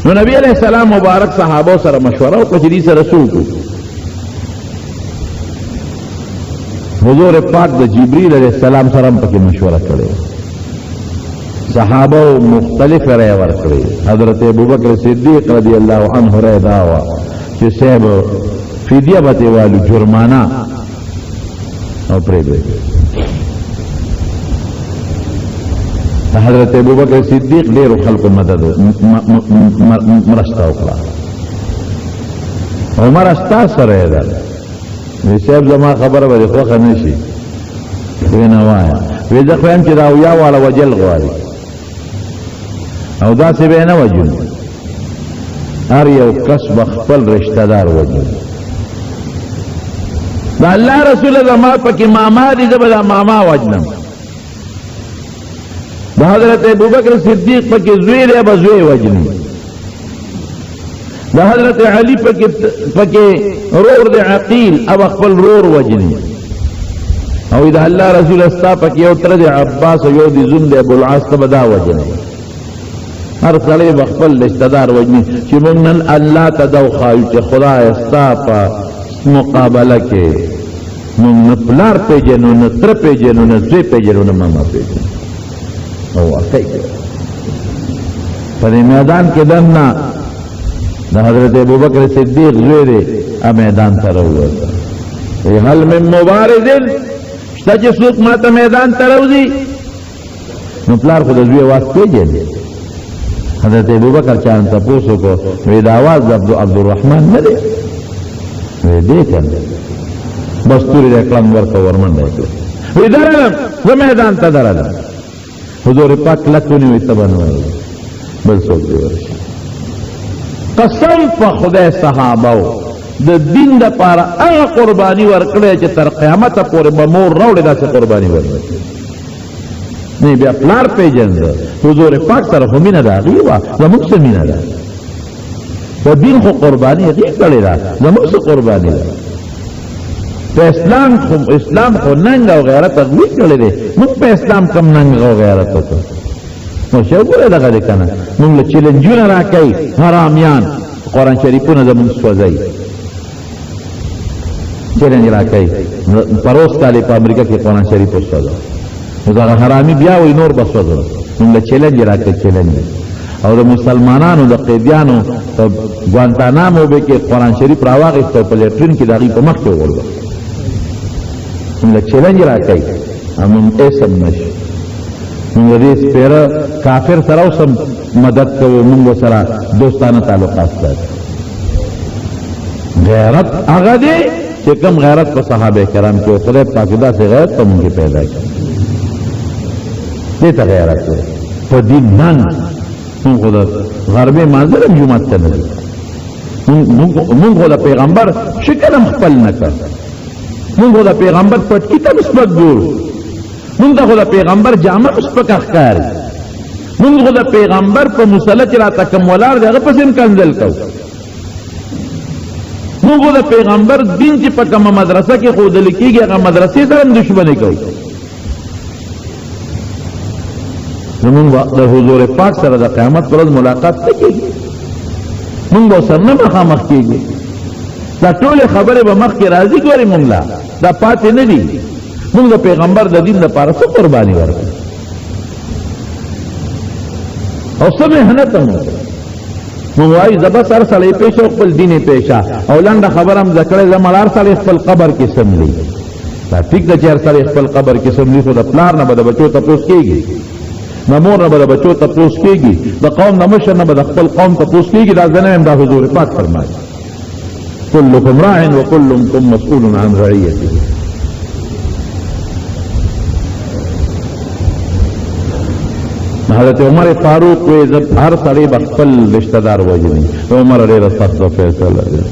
Speaker 2: نو نبی علیہ السلام مبارک صحابه سره مشوره وکړه چې دې سره څوک حضور پاک د جبرئیل علیہ السلام سره پکې مشوره کړې صحابه مختلف رائے ورکړي حضرت ابوبکر صدیق رضی الله عنه رائے دا وا چې صاحب فدیه به والو جرمانه او پرې حضرت ابوبکر صدیق ډېر خلکو مدد مرسته وکړه عمر استا سره ده وی صاحب زما خبره به خوښه نشي وینا وایا وی زه خو هم چې دا یا والا وجل غواړي او دا څه به نه وجل هر یو کس خپل رشتہ دار وجل دا الله رسول زما پکې ماما دي زه به دا ماما وجنم دا حضرت ابوبکر صدیق پکې زوی دی به زوی وجني دا حضرت علی پکې رور دی عقیل اب خپل رور وجني او دا الله رسول استا پکې یو تر دی عباس یو دی زوم دی ابو العاص ته بدا وجني هر سړی خپل رشتہ دار وجني چې موږ نن الله تدو خایو چې خدای استا په مقابله کې موږ نه پلار پیژنو نه تر پیژنو نه زوی پیژنو نه ماما پیژنو او واقعي په میدان کې دنه د حضرت ابوبکر صدیق زوی دی میدان ته راووته هل من مبارز شته چې څوک ماته میدان ته راوځي نو پلار خو د زوی आवाज پیژني حضرت ابوبکر چا ته پوښتنه کو وی دا आवाज د عبدالرحمن نه دی وی دې کنه بس توري د کلام ورته ورمنډه کړ وی درلم زه میدان ته درلم حضور پاک لکونی وی تبنوی بل څوک دی ورشي قسم په خدای صحابه د دین د پاره هغه قرباني ورکړي چې تر قیامت پورې به مور راوړي داسې قرباني ورکړي نه بیا پلار پیژند حضور پاک سره خو مینه ده هغې وه زموږ څه مینه ده په دین خو قرباني هغې کړې ده زموږ څه قرباني ده په اسلام خو ننګ او غیرت هغوی کړی دی موږ په اسلام کم ننګ او غیرت وکړو نو چې وګوره دغه دی که نه موږ له چیلنجونه راکوي حرامیان قرآن شریفونه زموږ سوځوي چیلنج راکوي پروس کال په امریکا کې قرآن شریف وسوځو نو دغه حرامي بیا وایي نور به سوځو موږ له چیلنج راکوي چیلنج او د مسلمانانو د قیدیانو په ګوانتانامو به کې قرآن شریف راواغېست او په لیټرین کې د هغوی په مخ کې وغورځو موږ چیلنج راکوي موږ ایسم نشي موږ دې سپېره کافر سره اوسم مدد کوو موږ سره دوستانه تعلقات ساتو غیرت هغه دی چې کوم غیرت په صحابه کرام کې خدای پاک داسې غیرت په موږ پیدا کړي دې ته غیرت دی په دین نن موږ خو د غربي مانځل هم جومات ته نه ځو موږ خو د پیغمبر شکل هم خپل نه کړ موږ خو د پیغمبر پټکي ته سپک ګورو موږ خو د پیغمبر جامه سپک ښکاري موږ خو د پیغمبر په مصلی چې راته کوم ولاړ دی هغه پسې هم کنځل کوو موږ خو د پیغمبر دین چې په کومه مدرسه کې ښودل کېږي هغه مدرسې سره هم دشمني کوو زمونږ د حضور پاک سره د قیامت پر ورځ ملاقات نه کېږي مونږ به ورسره نه مخامخ کېږو دا ټولې خبرې به مخکې راځي ګورې مونږ لا دا پاتې نه دي مونږ د پیغمبر د دین لپاره څه قرباني ورکړو او څه محنت هم وکړو مونږ وایو زه بس هر سړی پیش او خپل دین یې پیشه او لنډه خبره هم زده کړې زه مړ هر سړی خپل قبر کې سملي دا ټیک ده چې هر سړی خپل قبر کې سملي خو د پلار نه به د بچو تپوس کېږي د مور نه به د بچو تپوس کېږي د قوم د مشر نه به د خپل قوم تپوس کېږي دا زه نه یم دا حضور پاک فرمایي كلكم راع وكلكم مسؤول عن رعيته حضرت عمر فاروق وی هر سړی به خپل رشتہ دار وژني عمر ډېره سخته فیصله ده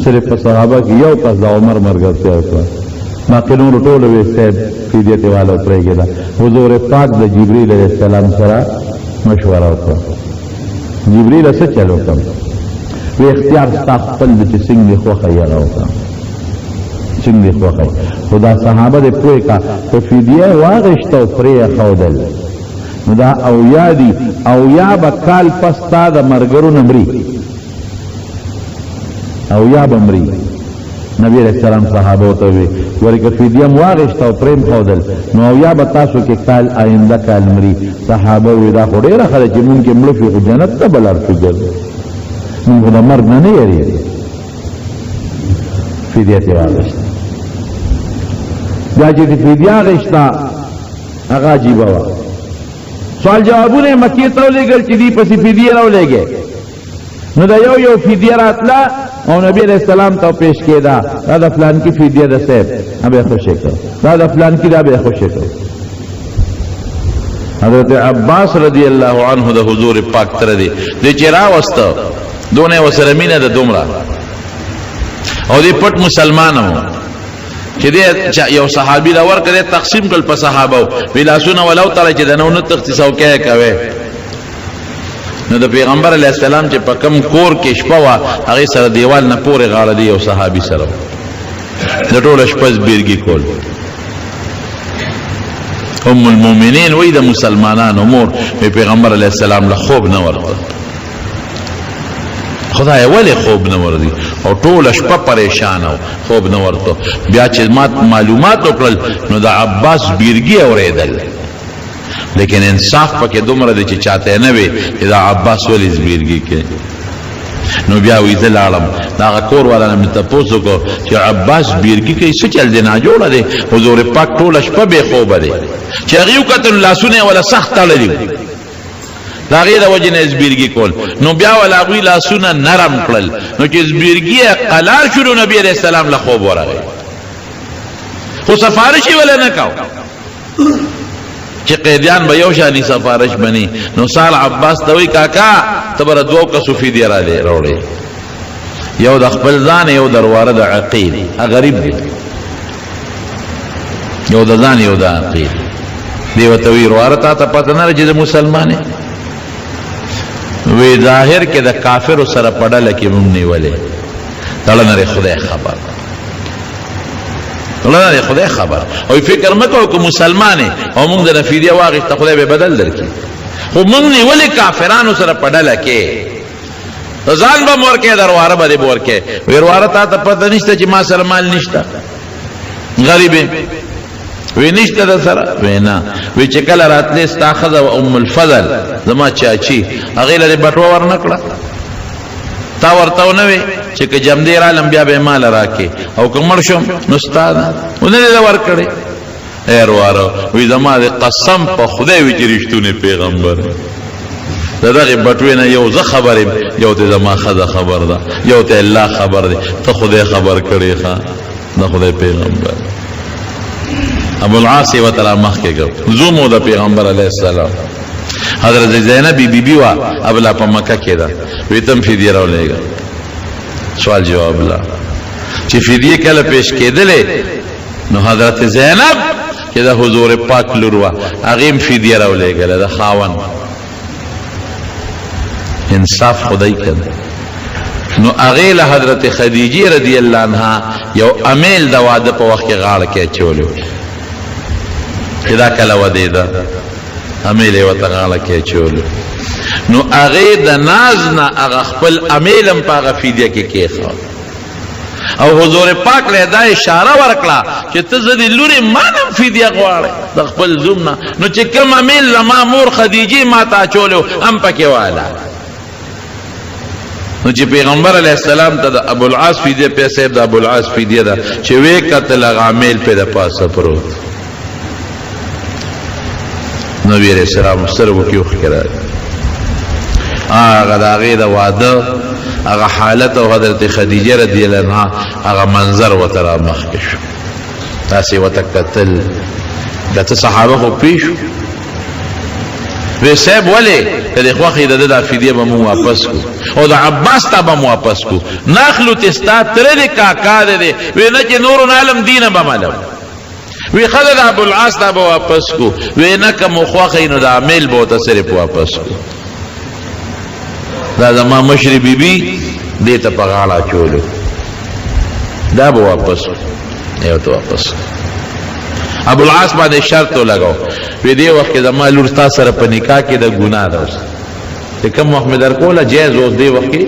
Speaker 2: صرف په صحابه کې یو کس د عمر ملګرتیا وکړه باقي نور ټول وی صاحب فدیت والا پرېږده حضور پاک د جبرئیل علیه السلام سره مشوره وکړه جبريل څه چلو کوم و اختیار ستا خپل د چې څنګه خوښه یې راوکړه څنګه خوښه خدا صحابه دې پوه کا په فدیه واغشته او پرې ښودل نو دا اویا دي اویا به کال پس تا د مرګرو نه مري اویا به مري نبی علیہ السلام صحابه ته وی ورکه فدیه واغشته او پرې ښودل نو اویا به تاسو کې کال آینده کال مري صحابه وی دا خو ډېره خلک چې مونږ کې مړه شو خو جنت ته به لاړ شو مونږ د مرګ نه نه یېرېږو فدیه ترې واغشته بیا چې د فدیه اغشته هغه عجیبه وه سوال جوابونه مکې ته ولېږل چې دوی پسې فدیه راولېږې نو د یو فدیه راتله او نبی علیہ السلام ته پیش کېده دا د فلان کې فدیه ده صاحب به خوشې کړ دا د فلان کې دا به خوشې کړ حضرت عباس رضی الله عنه د حضور پاک تر دی چې راوسته دونه وسره مینه ده دومره او دی پټ مسلمانو چې یو صحابي دا ورکړي تقسیم کړ په صحابه ویلاسونه ولو تعالی چې دنه نو تخصیصو کې کوي نو د پیغمبر علیه السلام چې په کم کور کې شپه وا هغه سره دیوال نه پورې غاړه دی یو صحابي سره د ټول شپه بیرګي کول ام المؤمنین وې د مسلمانانو مور پیغمبر علیه السلام له خوب نه ورته خدای ولی خوب نه وردی او ټول شپه پریشان او خوب نه ورته بیا چې معلومات وکړل نو د عباس بیرګي اوریدل لیکن انصاف پکې دومره دی چې چاته نه وي دا عباس ولی بیرګي کې نو بیا وی دلالم دا کور والا نه تاسو کو چې عباس بیرګي کې څه چل دی نه جوړه دی حضور پاک ټول شپه به خوب دی چې هغه کتل لاسونه ولا سخت لري دا غیر وجه نه زبیرګي کول نو بیا ولا غوی لاسونه نرم کړل نو چې زبیرګي قلال شروع نبی عليه السلام له خوب ورغی خو سفارش ولا نه کاو چې قیدیان به یو شانی سفارش بني نو سال عباس ته وی کاکا تبر دوه کسو فدیه را وروړي یو د خپل ځان یو درواره د عقیل غریب دی یو د ځان یو د عقیل دی وته وی ورواره ته پته نه چې مسلمانې وی ظاهر کې د کافر سره پړل کې مونږ نیولې تړنه خدای خبر تړنه خدای خبر او فکر مکو کو مسلمانې او مونږ د فدیه واغښت خدای به بدل درکې خو مونږ نیولې کافرانو سره پړل کې ځان به مورکه درواره باندې مورکه ورواره ته پته نشته چې ما سره مال نشته غریب وی نشته د سره وینا وی چې کله راتلې استاخذ او ام الفضل زما چاچی هغه لري بټو ورنکړه تا ورته نو وی چې که جمدیر عالم بیا به مال راکې او کومر شم نو استاد ونه دا ورکړي ایرواره وی زما د قسم په خدای وی چې رښتونه پیغمبر دغه بټوی نه یو زه خبرې یو ته زما خزه خبر ده یو ته الله خبر ده ته خدای خبر کړي ښا د خدای پیغمبر ابو العاص و تعالی مخ کې ګو زومو د پیغمبر علیه السلام حضرت زینب بی وا ابلا په مکه کې ده ویتم فدیه راولېګا سوال جواب لا چې فدیه کله پیش کېدلې نو حضرت زینب چې د حضور پاک لوروا هغه فدیه راولېګا د خاون انصاف خدای کړ نو هغه له حضرت خدیجه رضی الله عنها یو امیل د واده په وخت کې غاړه کې چولو کدا کله ودی دا امیل یو تغاله کې چولو نو هغه د ناز نه هغه خپل امیلم په غفیدیه کې کېخو او حضور پاک له دا اشاره ورکړه چې ته زدي لوري مانم فدیه غواړي د خپل زومنا نو چې کوم امیل لما مور خدیجه ما تا چولو هم پکې والا نو چې پیغمبر علیه السلام ته د ابو العاص فدیه پیسې د ابو العاص فدیه ده چې وې قتل غامل په د پاسه پروت نبی علیہ السلام سره وکیو خکرا هغه داغه د واده هغه حالت او حضرت خدیجه رضی الله عنها هغه منظر وترا مخکش تاسو وتکتل دته صحابه خو پیښ وی صاحب ولی کدی خوخی د فدیه به مو واپس کو او د عباس ته به مو واپس کو ناخلو تستا تر دې کاکا دې وی نه چې نور عالم دینه به معلوم وی خدای ابو العاص ته به واپس کو وی نه کوم خوخی نو د عامل به تصرف واپس کو
Speaker 1: دا زما مشري بیبي دې ته په غاړه چولو دا به واپس یو ته واپس ابو العاص باندې شرط لګاو په دې وخت کې زما لور تاسو سره په نکاح کې د ګناه ده چې کوم وخت مې درکوله جایز اوس دې وخت کې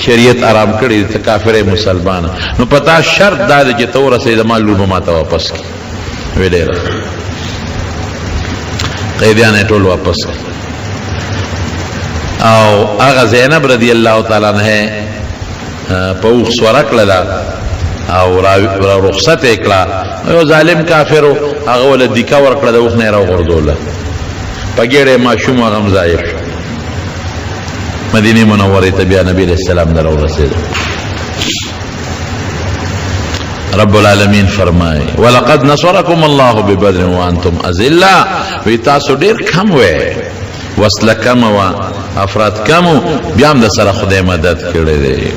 Speaker 1: شریعت آرام کړی ته کافر مسلمان نو پتا شرط دا دی چې تو رسې زما لور به ماته واپس کی ویلې قیدیان ټول واپس او هغه زینب رضی الله تعالی عنها په اوس ورکړه او را رخصت اکلا یو ظالم کافرو هغه ول دیکا ورکړه د اوخ نه را غردوله پګېړې ماشوم هغه مزایف مدینه منوره ته بیا نبی علیہ السلام درو رسید رب العالمین فرمائے ولقد نصرکم الله ببدر وانتم اذلہ وی تاسو ډیر کم وې وصله کم و افراد کم بیا هم د سره خدای مدد کړی دی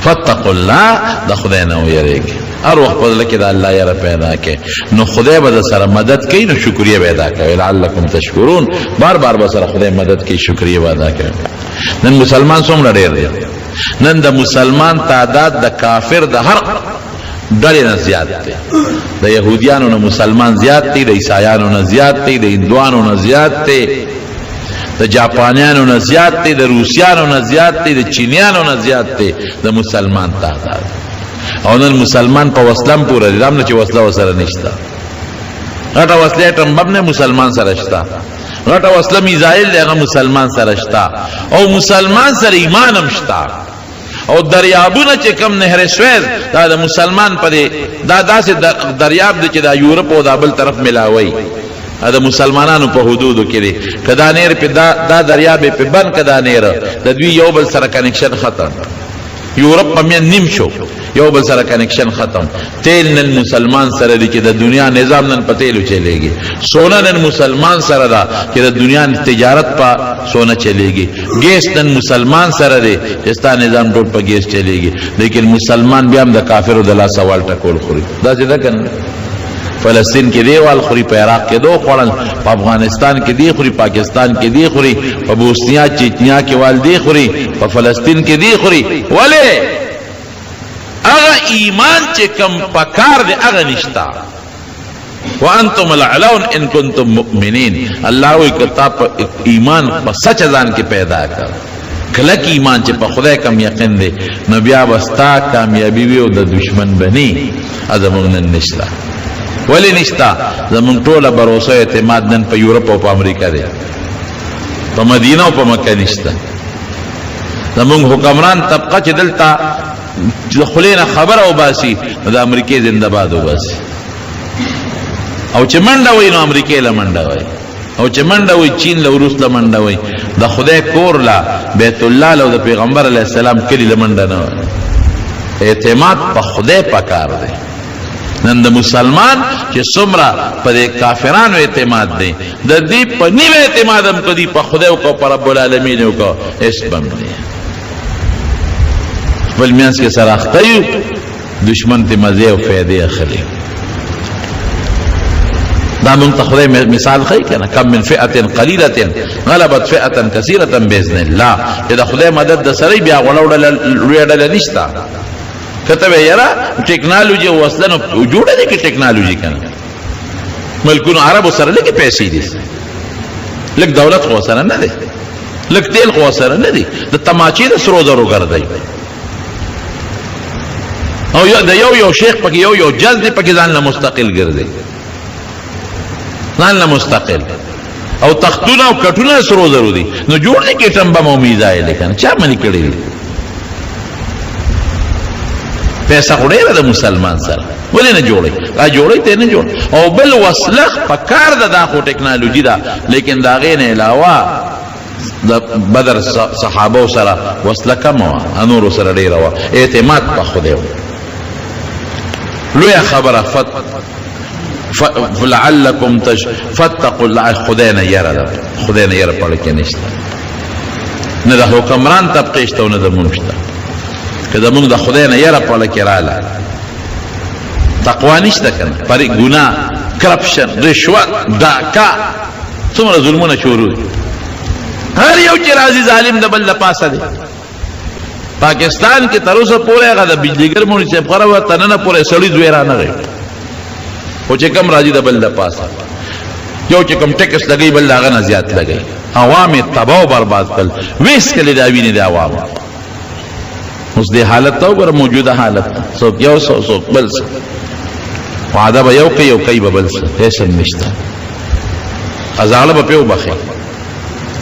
Speaker 1: فاتقوا الله د خدای نه ویریږي هر وخت په لکه د الله یاره پیدا کې نو خدای به سره مدد کوي نو شکریا به ادا کوي لعلکم تشکرون بار بار به سره خدای مدد کوي شکریا به ادا کوي نن مسلمان څومره ډیر دی نن د مسلمان تعداد د کافر د هر ډلې نه زیات دی د يهوديانو نه مسلمان زیات دی د عیسایانو نه زیات دی د هندوانو نه زیات دی د جاپانیانو نه زیات دی د روسیانو نه زیات دی د چینیانو نه زیات دی د مسلمان تعداد او نن مسلمان په وسلم پورې دی رامنه چې وسله وسره نشته غټه وسله ټم بم مسلمان سره شته غټه وسله میزایل هغه مسلمان سره شته او مسلمان سره ایمان هم شته او دریابونه چې کم نهر سویز دا د مسلمان په دا داسې دریاب دی چې دا یورپ او دا بل طرف ملاوي دا مسلمانانو په حدودو کې دی کدا نیر په دا دریاب په بن کدا نیر د دوی یو بل سره کنیکشن ختم یورپ په من نیم شو یو بل سره کنیکشن ختم تیل نن مسلمان سره دی چې د دنیا نظام نن په تیلو چلےږي سونا نن مسلمان سره دا چې د دنیا تجارت په سونا چلےږي ګیس نن مسلمان سره دی چې ستا نظام ټول په ګیس چلےږي لیکن مسلمان بیا هم د کافرو د لاس سوال ټکول خوري دا څه ده کنه فلسطین کې دی وال خوري په عراق کې دو خوړل په افغانستان کې دی خوري پاکستان کې دی خوري په بوسنیا چچنیا کې وال دی خوري په فلسطین کې دی خوري ولی اغا ایمان چې کم پکار دی اغا نشتا وانتم العلون ان کنتم مؤمنین الله وی کتاب ایمان په سچ ځان کې پیدا کړ کلک ایمان چې په خدای کم یقین دی نو بیا وستا کامیابی وي او د دشمن بني ازمون نشتا ولی نشتا زمون ټوله باور اعتماد نن په یورپ او په امریکا دی په مدینه او په مکه نشتا زمون حکمران طبقه چې دلته خلینا خبر او باسي د امریکای زنده باد او باسي او چې منډه وای نو امریکای له منډه وای او چې منډه وای چین له روس له منډه وای د خدای کور لا بیت الله له د پیغمبر علی السلام کلی له منډه نه اعتماد په خدای پکار دی نن د مسلمان چې څومره په کافرانو اعتماد دی د دې په نیو اعتماد هم کدي په خدای او په رب العالمین او کو اسبم دی بل میانس کې سره اخته دشمن ته مزه او فائدې اخلي دا مونږ ته خدای مثال خی کنه کم من فئه قلیله غلبت فئه كثيره باذن الله دا خدای مدد د سره بیا غړوړل نشتا کته یاره ټیکنالوژي وسلنه جوړه دي کې ټیکنالوژي کنه ملکونو عربو سره لکه پیسې دي لکه دولت خو سره نه دي لکه تیل خو سره نه دي د تماچې د سرو زرو ګرځي او یو شیخ پکې یو جز دی پکې ځان له مستقل ګرځي ځان له مستقل او تختونه او کټونه سرو زرو دي نو جوړ دي کې ټمبه مو میزایل لیکن چا منی کړی پیسہ خوري د مسلمان سره ولې نه جوړي دا جوړي ته نه جوړ او بل وسلخ پکار دا خو ټیکنالوژي دا لیکن دا غې نه علاوه د بدر صحابه سره وسله کم و انور سره ډیر و اعتماد په خدای لوی خبره فلعلکم فتقوا الله خدای نه یره خدای نه یره پړ کې نشته نه د حکمران طبقه شته نه د مونږ کله موږ د خدای نه یره په لکه رااله تقوا نشته کنه پر ګناه کرپشن رشوت داکا څومره ظلمونه شروع هر یو چې راځي ظالم د بل د پاسه دی. پاکستان کې تر اوسه پورې هغه د بجلیګر مونږ چې خبره وه تننه پورې سړي زوی را نغی خو چې کم راځي د بل د پاسه یو چې کم ټیکس لګوي بل د هغه نه زیات لګوي. عوام یې تباه و برباد کړل ویس کړي دا وینې د عوام. اوس دې حالت ته وګوره موجوده حالت څوک یو څوک بل څه وعده به یو کوي به بل څه هیڅ هم نشته. ازاړه به پې وبخي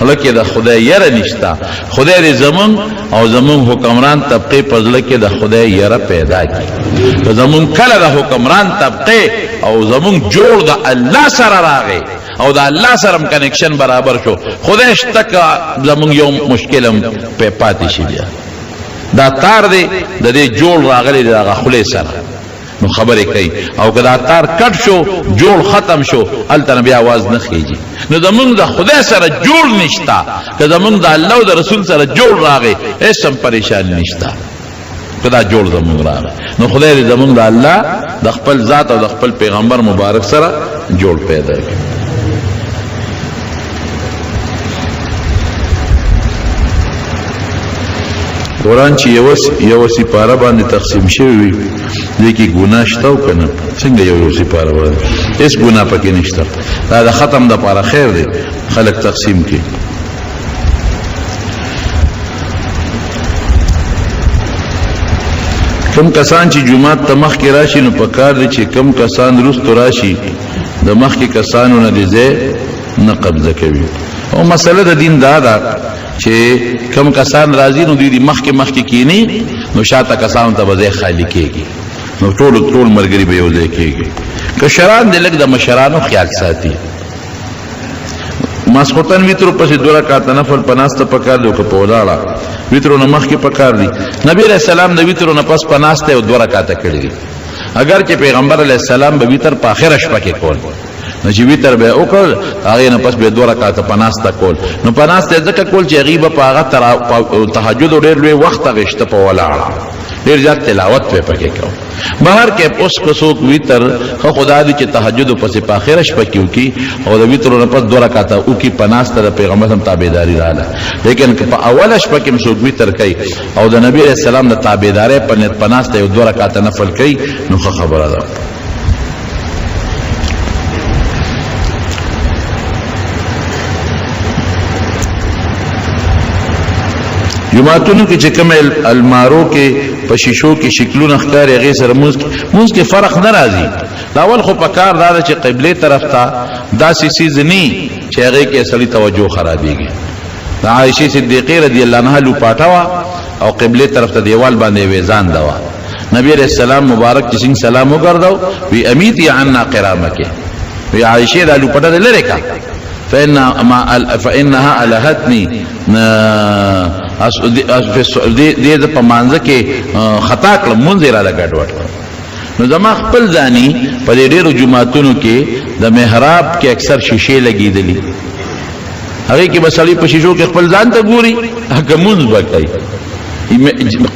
Speaker 1: لکه د خدای یره نشته. خدای دې زمون او زمون حکمران طبقه په زړه کې د خدای یره پیدا کړي. زمون کله د حکمران طبقه او زمون جوړ د الله سره راغی او د الله سره کنیکشن برابر شو خدای شتک زمون یو مشکل هم په پاتې شي. بیا دا تار دی د دې جوړ راغلی د خلې سره نو خبرې کوي او که دا تار کټ شو جوړ ختم شو هلته نه بیا आवाज نه خیږي. نو زمونږ د خدای سره جوړ نشته که زمونږ د الله او د رسول سره جوړ راغی هیڅ هم پریشانی نشته که دا جوړ زمونږ راغی. نو خدای دې زمونږ د الله د خپل ذات او د خپل پیغمبر مبارک سره جوړ پیدا کړي. قرآن چې یو سپاره باندې تقسیم شوی وي دې کې ګناه شته او که نه څنګه یو سپاره باندې هېڅ ګناه پکې نشته. دا د ختم دپاره خیر دی خلک تقسیم کړي. کم کسان چې جماعت ته مخکې راشي نو په کار دی چې کم کسان وروستو راشي د مخکې کسانو نه دې ځای نه قبضه کوي. او مسله د دین دا ده چې کم کسان راځي نو دوی مخکې کینی نو شاته کسانو ته به ځای خالی کېږي نو ټول ملګري به یو ځای کېږي. کشران دې لږ د مشرانو خیال ساتي. ماسخوتن ویترو پسې 2 رکعاته نفل په ناسته پکار دی او که په ولاړه ویترو نه مخکې پکار دی. نبی علیہ السلام د ویترو نه پس په ناسته او 2 رکعاته کړي دي. اگر چې پیغمبر علیہ السلام به ویتر په آخره شپه کې کول نو چې ویتر به وکړ هغې نه پس به 2 رکعاته په ناسته کول. نو په ناسته ځکه کول چې هغې به په هغه تهجد ډېر لوی وخت هغې شته په ولاړه ډېر زیات تلاوت به پکې کوو. بهر کې اوس که څوک ویتر ښه خدا دی چې تهجد پسې په آخره شپه کې وکړي او د ویترو نه پس 2 رکعاته وکړي په ناسته د پیغمبر هم تابعداري راغله. لیکن که په اوله شپه کې څوک ویتر کوي او د نبي علیه السلام د تابعدارۍ په نیت په ناسته یو 2 رکعاته نفل کوي نو ښه خبره ده. جماعتونو کې چې کوم المارو کې په شیشو کې شکلونه ښکاري هغې سره مونځ کې فرق نه راځي. دا اول خو په کار دا ده چې قبلې طرف ته داسې څیز نه چې هغې کې سړي توجه خرابېږي. د عایشې صدیقې رضی الله عنها لوپاټه وه او قبلې طرف ته دیوال باندې یې ویزانده وه. نبی علیہ السلام مبارک چې څنګه سلام وګرځاو وی امیتی عنا قرامکې وی عایشې دا لوپټه دې لرې کا فإنها ألهتني دې په مانځه کې خطا کړم مونځ یې راله ګډوډ کړم. نو زما خپل ځاني په دې ډېرو جوماتونو کې د محراب کې اکثر شیشې لګېدلي هغې کې به سړی په شیشو کې خپل ځان ته ګوري هغه مونځ به کوي.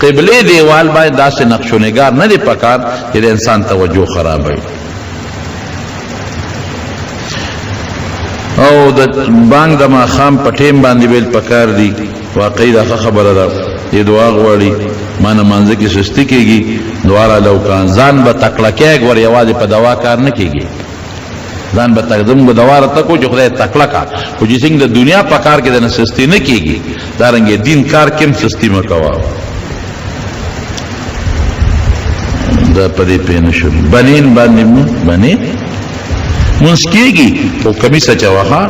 Speaker 1: قبلې دیوال باید داسې نقش و نگار نه دی پکار چې د انسان توجه خرابوي. او د بانګ د ماښام په ټیم باندې ویل پکار دي. واقعي دا ښه خبره ده. دې دعا غواړي ما نه مانځه کې سستي کېږي دعا را لوکان ځان به تکړه کېږ ور یوازې په دوا کار نه کېږي ځان به تقدم به دوا راته کو چې خدای تکړه کا خو چې څنګه د دنیا په کار کې د نه سستي نه کېږي دارنګې دین کار کې هم سستي مه کوه. دا په دې پوه نه شو بنین باندې بنې مونځ کېږي خو کمیس اچوه.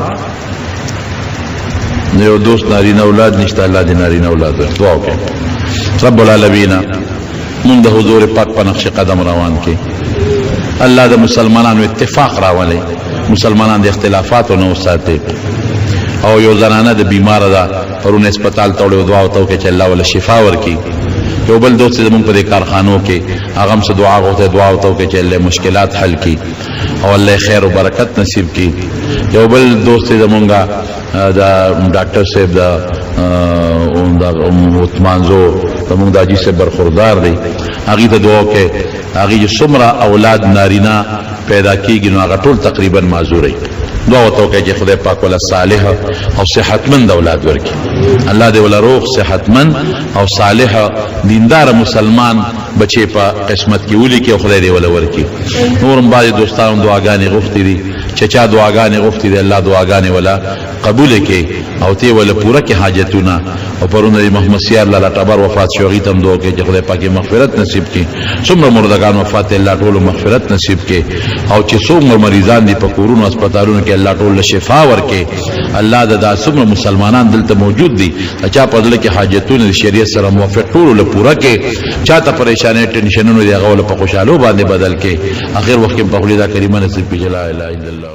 Speaker 1: یو دوست نارینه اولاد نشته الله دې نارینه اولاد دعا وکړي. رب العالمین مونږ د حضور پاک په نقش قدم روان کې الله د مسلمانانو اتفاق راولي مسلمانان د اختلافاتو نه وساتي. او یو زنانه د بیماره ده پرون هسپتال ته وړو دعا وته چې الله ولا شفا ورکړي. یو بل دوست زمونږ په دې کارخانو کې هغه هم څه دعا غوښته دعا وته چې الله مشکلات حل کړي او الله خیر او برکت نصیب کړي. یو بل دوست زمونږ دا ډاکټر صاحب دا عثمانزو زمونږ د حاجي صاحب برخوردار دی هغې ته دعا وکړئ هغې چې څومره اولاد نارینه پیدا کېږي نو هغه ټول تقریبا معذوری دعا وتوکي چې خدای پاک ولا صالح او صحتمند اولاد ورکي الله دې ولا روغ صحتمند او صالح دیندار مسلمان بچي په قسمت کې ولي کې خدای دې ولا ورکي نورم باندې دوستانو دعاګانې غوښتي دي چچا دعاګانې غوښتي دي الله دعاګانې ولا قبول کې او ته ولا پوره کې حاجتونه او پرونه محمد سیار الله تبار وفات شو غي تم دوه کې چې خدای پاک مغفرت نصیب کړي څومره مردگان وفات الله ټول مغفرت نصیب کړي او چې څومره مریضان دي په کورونو هسپتالونو کې الله ټول شفا ورکړي الله دا څومره مسلمانان دلته موجود دي چا په دل کې حاجتونه شریعت سره موافق ټول له پوره کې چاته پریشانې ټینشنونه دی هغه له په خوشاله باندې بدل کې اخر وخت په خلیدا کریمه نصیب کړي لا اله الا الله